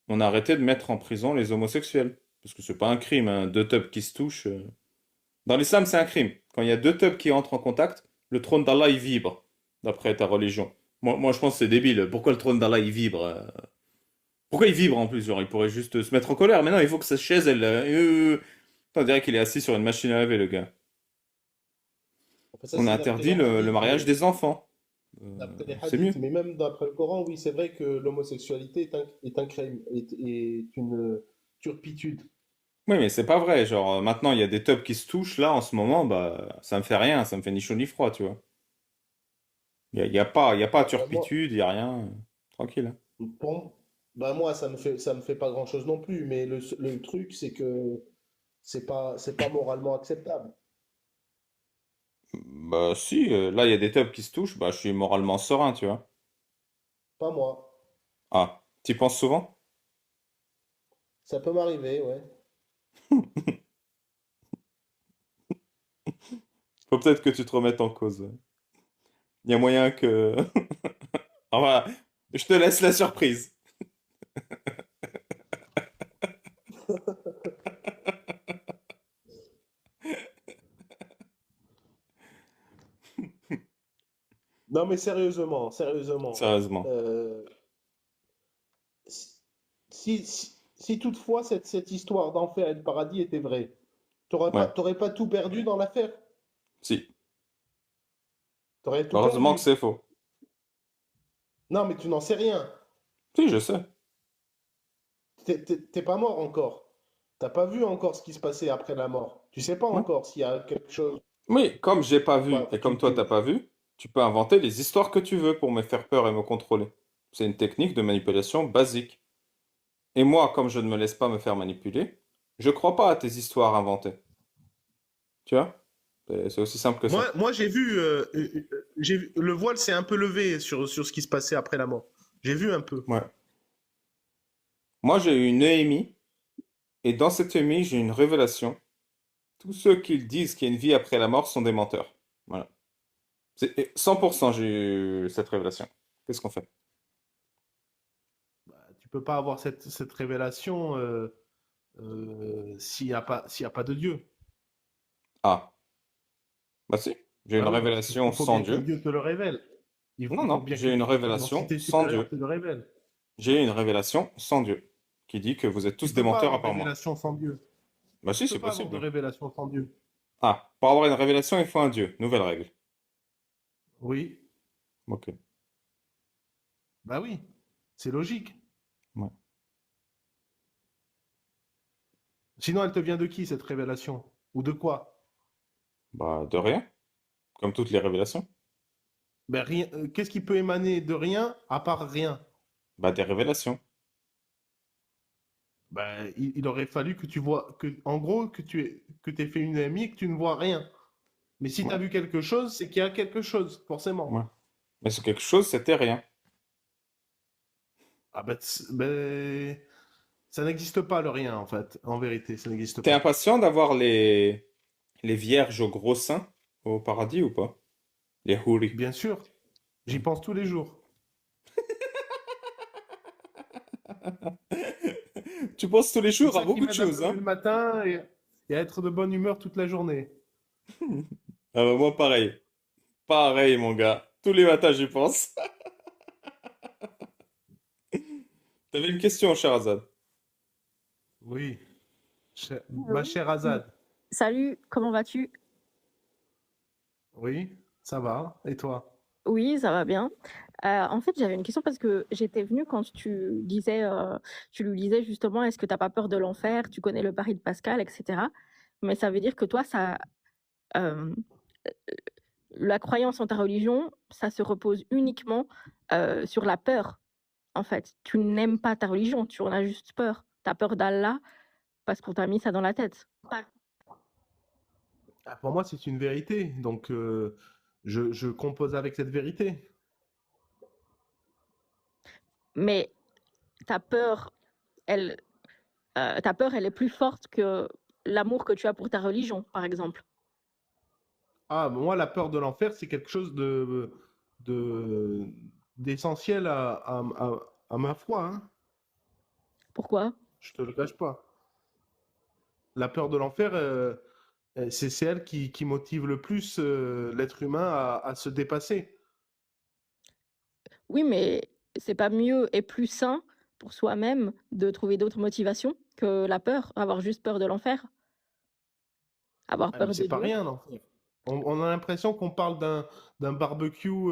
on a arrêté de mettre en prison les homosexuels. Parce que c'est pas un crime, hein. Deux teubs qui se touchent. Dans l'islam, c'est un crime. Quand il y a deux teubs qui entrent en contact, le trône d'Allah, il vibre, d'après ta religion. Moi, je pense que c'est débile. Pourquoi le trône d'Allah, il vibre? Pourquoi il vibre en plus? Genre, il pourrait juste se mettre en colère. Mais non, il faut que sa chaise, on dirait qu'il est assis sur une machine à laver, le gars. enfin, ça On a c'est d'après interdit les le hadiths, mariage des enfants. d'après les C'est mieux. hadiths, mais même d'après le Coran, oui, c'est vrai que l'homosexualité est un crime, est une turpitude. Oui, mais c'est pas vrai. Genre, maintenant, il y a des tubs qui se touchent. Là, en ce moment, bah, ça me fait rien. Ça me fait ni chaud ni froid, tu vois. Il y a pas Bah, moi, turpitude, il y a rien. Tranquille, hein. pour, bah, moi, ça me fait pas grand-chose non plus, mais le truc, c'est que c'est pas moralement acceptable. Bah, si, là, il y a des tubs qui se touchent. Bah, je suis moralement serein, tu vois. Pas moi. Ah, t'y penses souvent? Ça peut m'arriver, ouais. Faut peut-être que tu te remettes en cause. Il y a moyen que. Enfin, je te laisse la surprise. Non, mais sérieusement, sérieusement. Sérieusement. euh, si toutefois cette histoire d'enfer et de paradis était vraie, Ouais. t'aurais pas tout perdu dans l'affaire? Si. T'aurais tout Heureusement que perdu. c'est faux. Non, mais tu n'en sais rien. Si, je sais. T'es pas mort encore. T'as pas vu encore ce qui se passait après la mort. Tu sais pas Ouais. encore s'il y a quelque chose. Oui, comme j'ai pas vu Bah, et comme toi t'as pas vu, tu peux inventer les histoires que tu veux pour me faire peur et me contrôler. C'est une technique de manipulation basique. Et moi, comme je ne me laisse pas me faire manipuler, je crois pas à tes histoires inventées. Tu vois? C'est aussi simple que ça. Moi le voile s'est un peu levé sur ce qui se passait après la mort. J'ai vu un peu. Ouais. Moi, j'ai eu une EMI et dans cette EMI, j'ai une révélation. Tous ceux qui disent qu'il y a une vie après la mort sont des menteurs. Voilà. C'est 100% j'ai eu cette révélation. Qu'est-ce qu'on fait? Bah, tu peux pas avoir cette révélation s'il y a pas de Dieu. Ah, bah si, j'ai une Bah oui, parce qu'il révélation faut sans bien que Dieu. Dieu te le révèle. Non, Il faut non, bien j'ai une qu'une révélation entité sans supérieure Dieu. te le révèle. J'ai une révélation sans Dieu qui dit que vous êtes Tu tous des peux pas menteurs à avoir de part moi. révélation sans Dieu. Bah Tu si, peux c'est pas avoir de possible. révélation sans Dieu. Ah, pour avoir une révélation, il faut un Dieu. Nouvelle règle. Oui, Ok. bah oui, c'est logique. Ouais. Sinon, elle te vient de qui cette révélation? Ou de quoi? Bah de rien, comme toutes les révélations. Ben rien. Qu'est-ce qui peut émaner de rien à part rien? Bah des révélations. Ben, il aurait fallu que tu vois en gros, que t'aies fait une amie et que tu ne vois rien. Mais si tu Ouais, as vu quelque chose, c'est qu'il y a quelque chose, ouais. forcément. Mais c'est quelque chose, c'était rien. Ah ben, ça n'existe pas le rien en fait, en vérité, ça n'existe T'es pas. impatient d'avoir les vierges au gros seins au paradis ou pas? Les houris. Bien sûr, j'y pense tous les jours. Tu penses tous les C'est jours à ça qui beaucoup de m'aide à me choses, lever hein? le matin et à être de bonne humeur toute la journée. Ah bah moi pareil. Pareil mon gars. Tous les matins j'y pense. T'avais une question, Sherazade. Oui, ma Oui. chère Azad. Salut, comment vas-tu? Oui, ça va. Et toi? Oui, ça va bien. En fait, j'avais une question parce que j'étais venue quand tu lui disais justement, est-ce que tu as pas peur de l'enfer? Tu connais le pari de Pascal, et cetera. Mais ça veut dire que toi, hem, la croyance en ta religion, ça se repose uniquement, sur la peur, en fait. Tu n'aimes pas ta religion, tu en as juste peur. Tu as peur d'Allah parce qu'on t'a mis ça dans la tête. Ouais. Ah, pour moi, c'est une vérité. Donc, je compose avec cette vérité. Mais ta peur, elle, elle est plus forte que l'amour que tu as pour ta religion, par exemple. Ah, moi, la peur de l'enfer, c'est quelque chose de, d'essentiel à ma foi, hein. Pourquoi? Je te le cache pas. La peur de l'enfer, c'est elle qui motive le plus l'être humain à se dépasser. Oui, mais c'est pas mieux et plus sain pour soi-même de trouver d'autres motivations que la peur, avoir juste peur de l'enfer, avoir Ah, mais peur de c'est pas Dieu. rien, l'enfer. On a l'impression qu'on parle d'un barbecue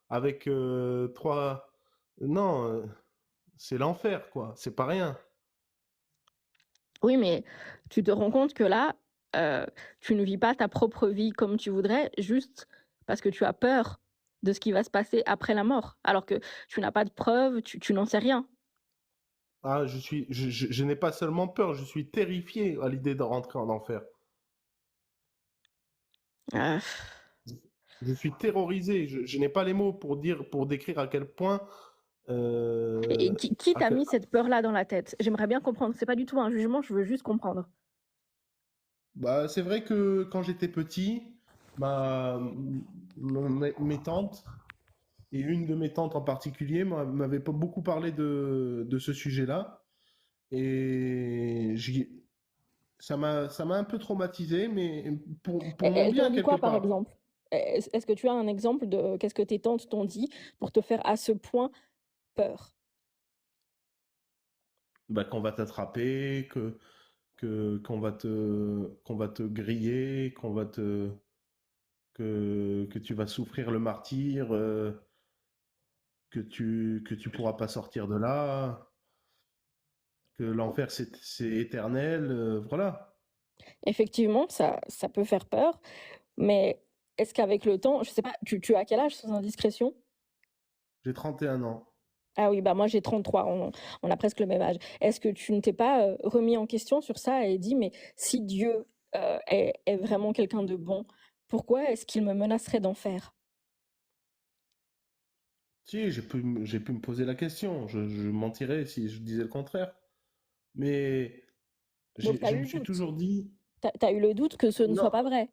avec trois. Non, c'est l'enfer, quoi. C'est pas rien. Oui, mais tu te rends compte que là, tu ne vis pas ta propre vie comme tu voudrais, juste parce que tu as peur de ce qui va se passer après la mort, alors que tu n'as pas de preuves, tu n'en sais rien. Ah, je n'ai pas seulement peur, je suis terrifié à l'idée de rentrer en enfer. Heu, Je suis terrorisé. Je n'ai pas les mots pour dire, pour décrire à quel point. et euh, qui à t'a quel- mis cette peur-là dans la tête? J'aimerais bien comprendre. C'est pas du tout un jugement, je veux juste comprendre. Bah, c'est vrai que quand j'étais petit, ma, mes tantes, et une de mes tantes en particulier, m'avait pas beaucoup parlé de ce sujet-là. Et ça m'a un peu traumatisé, mais pour mon Elles t'ont bien dit quelque quoi, par part. exemple? Est-ce que tu as un exemple de qu'est-ce que tes tantes t'ont dit pour te faire à ce point peur? Bah, qu'on va t'attraper, qu'on va te griller, que tu vas souffrir le martyre, que tu pourras pas sortir de là, que l'enfer c'est éternel, voilà. Effectivement, ça peut faire peur, mais est-ce qu'avec le temps, je sais pas, tu as quel âge sans indiscrétion? J'ai 31 ans. Ah oui, bah moi j'ai 33, on a presque le même âge. Est-ce que tu ne t'es pas remis en question sur ça et dit, mais si Dieu est vraiment quelqu'un de bon, pourquoi est-ce qu'il me menacerait d'enfer? Si, j'ai pu me poser la question. Je mentirais si je disais le contraire. Mais Donc tu as je eu me le suis doute. toujours dit, Tu as eu le doute que ce ne soit non, pas vrai.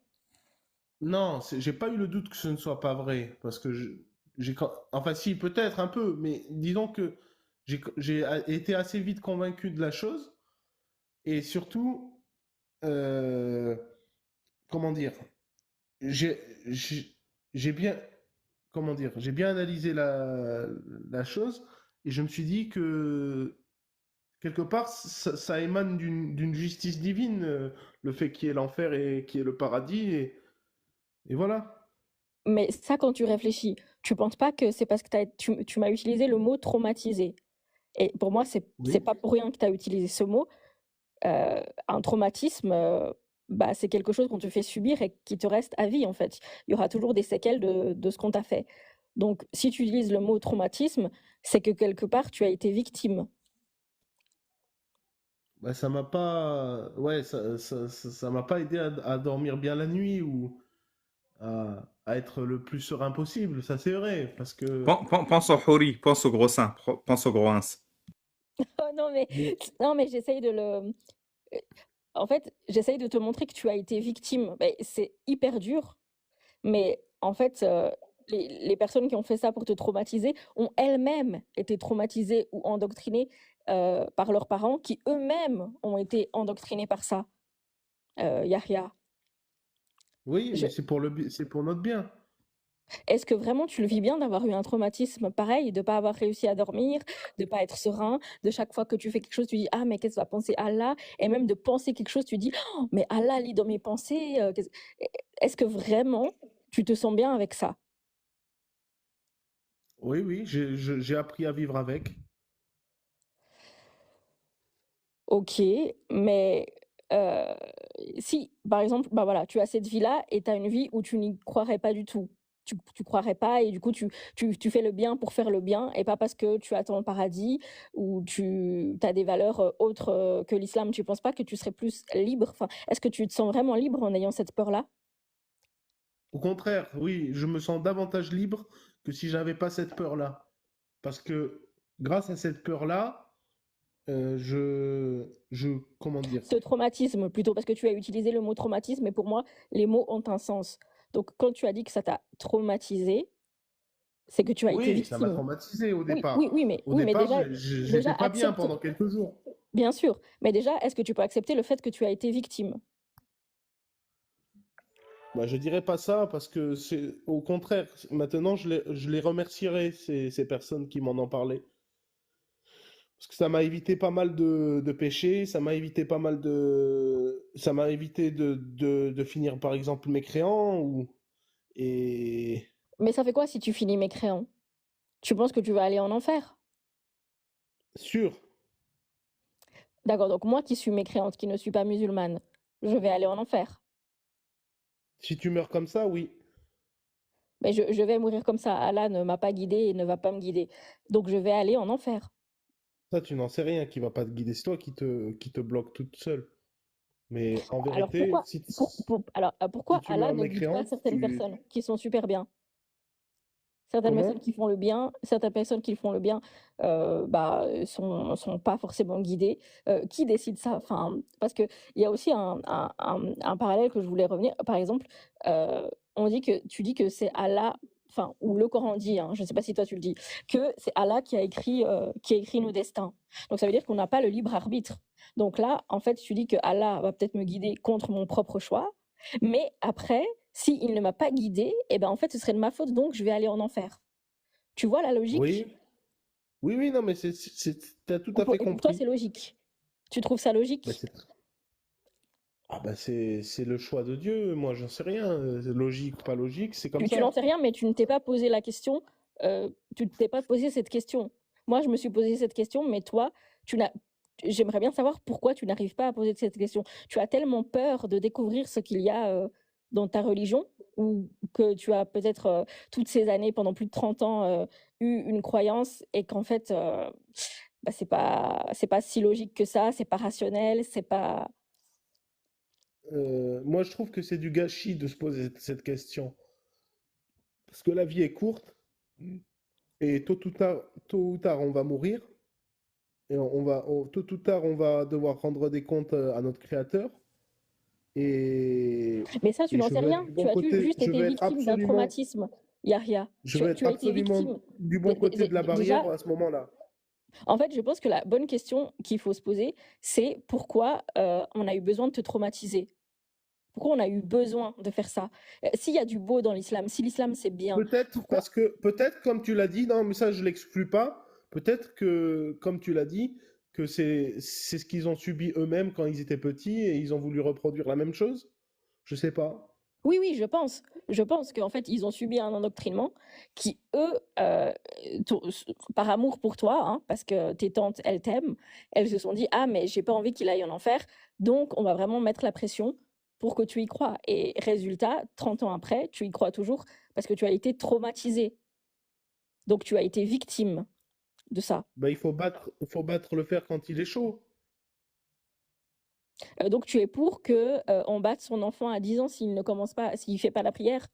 non, j'ai pas eu le doute que ce ne soit pas vrai. Parce que enfin si, peut-être un peu, mais disons que j'ai été assez vite convaincu de la chose. Et surtout, euh, comment dire, j'ai j'ai- j'ai bien, comment dire, j'ai bien analysé la chose et je me suis dit que quelque part, ça émane d'une justice divine, le fait qu'il y ait l'enfer et qu'il y ait le paradis et voilà. Mais ça, quand tu réfléchis, tu penses pas que c'est parce que tu m'as utilisé le mot traumatisé. Et pour moi, c'est Oui. pas pour rien que tu as utilisé ce mot. Un traumatisme, bah, c'est quelque chose qu'on te fait subir et qui te reste à vie, en fait. Il y aura toujours des séquelles de ce qu'on t'a fait. Donc, si tu utilises le mot traumatisme, c'est que quelque part, tu as été victime. Bah, ça m'a pas, ouais, ça m'a pas aidé à dormir bien la nuit ou à être le plus serein possible. Ça, c'est vrai, parce que. Pense au Hori, pense au gros sein, pense au gros ins. Oh non, mais, Mais non, mais j'essaye de le. En fait, j'essaye de te montrer que tu as été victime. Mais c'est hyper dur. Mais en fait, les personnes qui ont fait ça pour te traumatiser ont elles-mêmes été traumatisées ou endoctrinées, par leurs parents qui eux-mêmes ont été endoctrinés par ça, Yahya. oui, Je mais c'est pour notre bien. Est-ce que vraiment tu le vis bien d'avoir eu un traumatisme pareil, de pas avoir réussi à dormir, de pas être serein, de chaque fois que tu fais quelque chose, tu dis: «Ah mais qu'est-ce que va penser Allah?» et même de penser quelque chose, tu dis: «Oh mais Allah lit dans mes pensées, qu'est-ce» est-ce que vraiment tu te sens bien avec ça? Oui, oui, j'ai appris à vivre avec. OK, mais heu, si, par exemple, bah, voilà, tu as cette vie-là et tu as une vie où tu n'y croirais pas du tout. Tu croirais pas et du coup tu fais le bien pour faire le bien et pas parce que tu attends le paradis ou tu as des valeurs, autres, que l'islam. Tu penses pas que tu serais plus libre? Enfin, est-ce que tu te sens vraiment libre en ayant cette peur-là? Au contraire, oui, je me sens davantage libre que si j'avais pas cette peur-là. Parce que grâce à cette peur-là, comment dire? Ce traumatisme plutôt, parce que tu as utilisé le mot traumatisme et pour moi, les mots ont un sens. Donc quand tu as dit que ça t'a traumatisé, c'est que tu as été Oui, ça m'a victime. traumatisé au Oui, oui, départ. oui, mais Au oui, mais départ, déjà j'étais pas bien accepte, pendant quelques jours. bien sûr, mais déjà, est-ce que tu peux accepter le fait que tu as été victime? Bah, je dirais pas ça parce que c'est au contraire. Maintenant, je les remercierai, ces personnes qui m'en ont parlé. Parce que ça m'a évité pas mal de péchés, ça m'a évité pas mal ça m'a évité de finir par exemple mécréant et Mais ça fait quoi si tu finis mécréant? Tu penses que tu vas aller en enfer? sûr. D'accord, donc moi qui suis mécréante, qui ne suis pas musulmane, je vais aller en enfer. Si tu meurs comme ça, oui. Mais je vais mourir comme ça. Allah ne m'a pas guidée et ne va pas me guider. Donc je vais aller en enfer. Ça, tu n'en sais rien qui va pas te guider. C'est toi qui te bloque toute seule. Mais en Alors vérité, pourquoi, pourquoi si tu Allah meurs ne guide pas mécréante, certaines personnes qui sont super bien? Certaines personnes comment? qui font le bien, certaines personnes qui font le bien, sont pas forcément guidées. Qui décide ça? Enfin, parce qu'il y a aussi un parallèle que je voulais revenir. Par exemple, tu dis que c'est Allah, enfin, ou le Coran dit, hein, je ne sais pas si toi tu le dis, que c'est Allah qui a écrit nos destins. Donc ça veut dire qu'on n'a pas le libre arbitre. Donc là, en fait, tu dis que Allah va peut-être me guider contre mon propre choix, mais après, s'il ne m'a pas guidée, eh ben, en fait, ce serait de ma faute, donc je vais aller en enfer. Tu vois la logique? Oui. Oui, oui, non, mais t'as tout à fait Et pour toi, compris. c'est logique. Tu trouves ça Mais logique? c'est le choix de Dieu. Moi, j'en sais rien. Logique ou pas logique, c'est comme Tu n'en ça. sais rien, mais tu ne t'es pas posé la question. Tu ne t'es pas posé cette question. Moi, je me suis posé cette question, mais toi, tu n'as. J'aimerais bien savoir pourquoi tu n'arrives pas à poser cette question. Tu as tellement peur de découvrir ce qu'il y a dans ta religion, ou que tu as peut-être toutes ces années, pendant plus de 30 ans, eu une croyance et qu'en fait, c'est pas si logique que ça, c'est pas rationnel, c'est pas. Moi, je trouve que c'est du gâchis de se poser cette question. Parce que la vie est courte et tôt ou tard, on va mourir. Et tôt ou tard, on va devoir rendre des comptes à notre Créateur. Et, Mais ça, tu et n'en je sais veux être rien. du Tu bon as côté, juste je été veux être victime d'un absolument, traumatisme, Yahya. je veux être Tu as été absolument victime. du bon côté de la barrière Déjà, à ce moment-là. en fait, je pense que la bonne question qu'il faut se poser, c'est pourquoi on a eu besoin de te traumatiser. Pourquoi on a eu besoin de faire ça? S'il y a du beau dans l'islam, si l'islam c'est bien, pourquoi? Peut-être, comme tu l'as dit, non, mais ça, je l'exclus pas. Peut-être que, comme tu l'as dit, que c'est ce qu'ils ont subi eux-mêmes quand ils étaient petits et ils ont voulu reproduire la même chose. Je sais pas. Oui, oui, je pense. Je pense qu'en fait, ils ont subi un endoctrinement qui, eux, to- s- par amour pour toi, hein, parce que tes tantes, elles t'aiment, elles se sont dit, ah, mais j'ai pas envie qu'il aille en enfer, donc on va vraiment mettre la pression pour que tu y crois. Et résultat, 30 ans après, tu y crois toujours parce que tu as été traumatisé. Donc tu as été victime de ça. Bah, il faut battre le fer quand il est chaud. Donc tu es pour que on batte son enfant à 10 ans s'il ne commence pas, s'il fait pas la prière.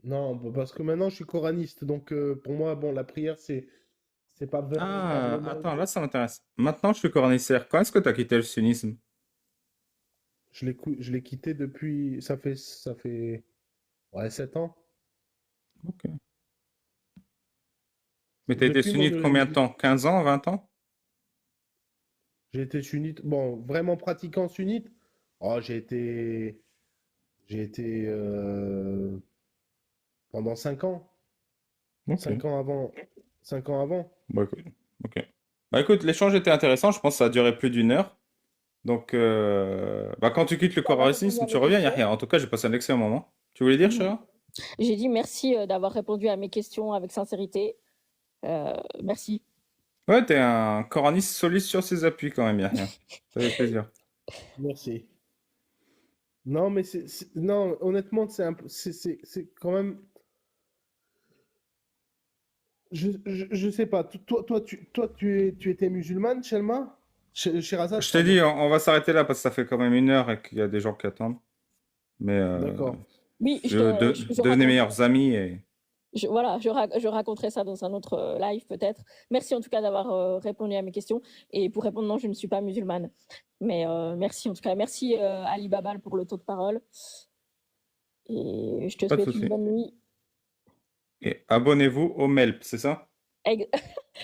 Non, parce que maintenant, je suis coraniste. Donc, pour moi, bon, la prière, c'est pas Ah, véritablement. attends, là ça m'intéresse. Maintenant, je suis cornicère. Quand est-ce que tu as quitté le sunnisme? Je l'ai quitté depuis. Ça fait ouais, 7 ans. Ok. Mais t'as été Depuis mon sunnite combien de temps? 15 ans, 20 ans? J'ai été sunnite. Bon, vraiment pratiquant sunnite. Oh, j'ai été pendant 5 ans. Ok. 5 ans avant. 5 ans avant. Bah, écoute. Ok. Bah écoute, l'échange était intéressant. Je pense que ça a duré plus d'une heure. Donc, bah, quand tu quittes le D'avoir répondu coracisme, à tu mes reviens, il n'y a questions. rien. En tout cas, j'ai passé un excellent moment. Tu voulais dire, Mhm. Chéra? J'ai dit merci d'avoir répondu à mes questions avec sincérité. Merci. Ouais, t'es un coraniste solide sur ses appuis quand même, il n'y a rien. Ça fait plaisir. Merci. Non, mais non, honnêtement, c'est quand même. Je sais pas. Tu étais musulmane, Shelma? Sherazade, Je t'ai dit, pardon. on va s'arrêter là parce que ça fait quand même une heure et qu'il y a des gens qui attendent. Mais D'accord. Oui, je devenez raconte. meilleurs amis et Voilà, je raconterai ça dans un autre live peut-être. Merci en tout cas d'avoir répondu à mes questions. Et pour répondre, non, je ne suis pas musulmane. Mais merci en tout cas. Merci Ali Babal pour le taux de parole. Et je te pas de souhaite une souci. bonne nuit. Et abonnez-vous au MELP, c'est ça? Ex-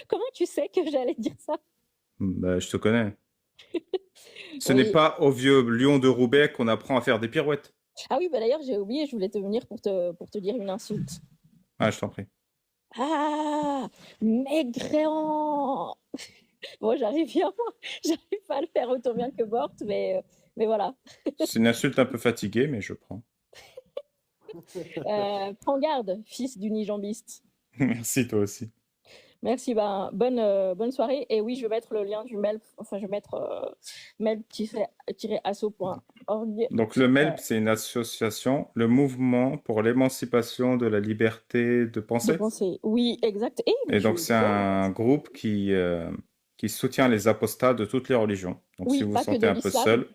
Comment tu sais que j'allais dire ça? Bah, je te connais. Ce n'est Oui. pas au vieux lion de Roubaix qu'on apprend à faire des pirouettes. Ah oui, bah d'ailleurs, j'ai oublié, je voulais te venir pour te dire une insulte. Ah, je t'en prie. Ah, maigréant! Bon, j'arrive pas à le faire autant bien que Bort, mais voilà. C'est une insulte un peu fatiguée, mais je prends. Prends garde, fils d'unijambiste. Merci, toi aussi. Merci, ben, bonne soirée. Et oui, je vais mettre le lien du MELP, enfin, je vais mettre melp-asso.org. Donc le MELP, c'est une association, le mouvement pour l'émancipation de la liberté de De penser. penser. Oui, exact. Et mais Et donc tu c'est vois, un groupe qui soutient les apostats de toutes les religions. Donc si oui, vous vous pas que sentez de un peu l'islam. seul,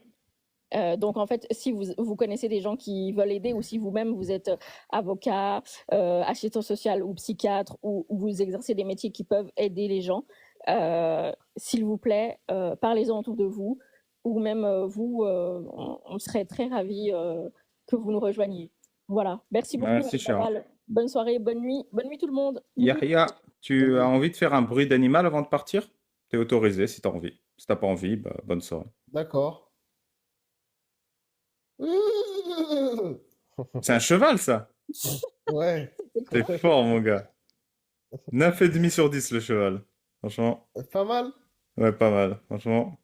Donc, en fait, si vous connaissez des gens qui veulent aider ou si vous-même vous êtes avocat, assistant social ou psychiatre ou vous exercez des métiers qui peuvent aider les gens, s'il vous plaît, parlez-en autour de vous ou même vous, on serait très ravis que vous nous rejoigniez. Voilà. Merci beaucoup, merci Sharon. Kamal. Bonne soirée, bonne nuit tout le monde. Bisous. Yahya, tu as envie de faire un bruit d'animal avant de partir? T'es autorisé si t'as envie. Si t'as pas envie, bah, bonne soirée. D'accord. C'est un cheval, ça? Ouais, T'es fort, mon gars. 9,5 sur 10, le cheval. Franchement, pas mal. ouais, pas mal. Franchement.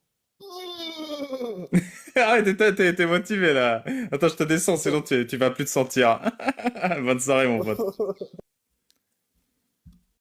Ah, t'es motivé, là. Attends, je te descends, sinon tu vas plus te sentir. Bonne soirée, mon pote.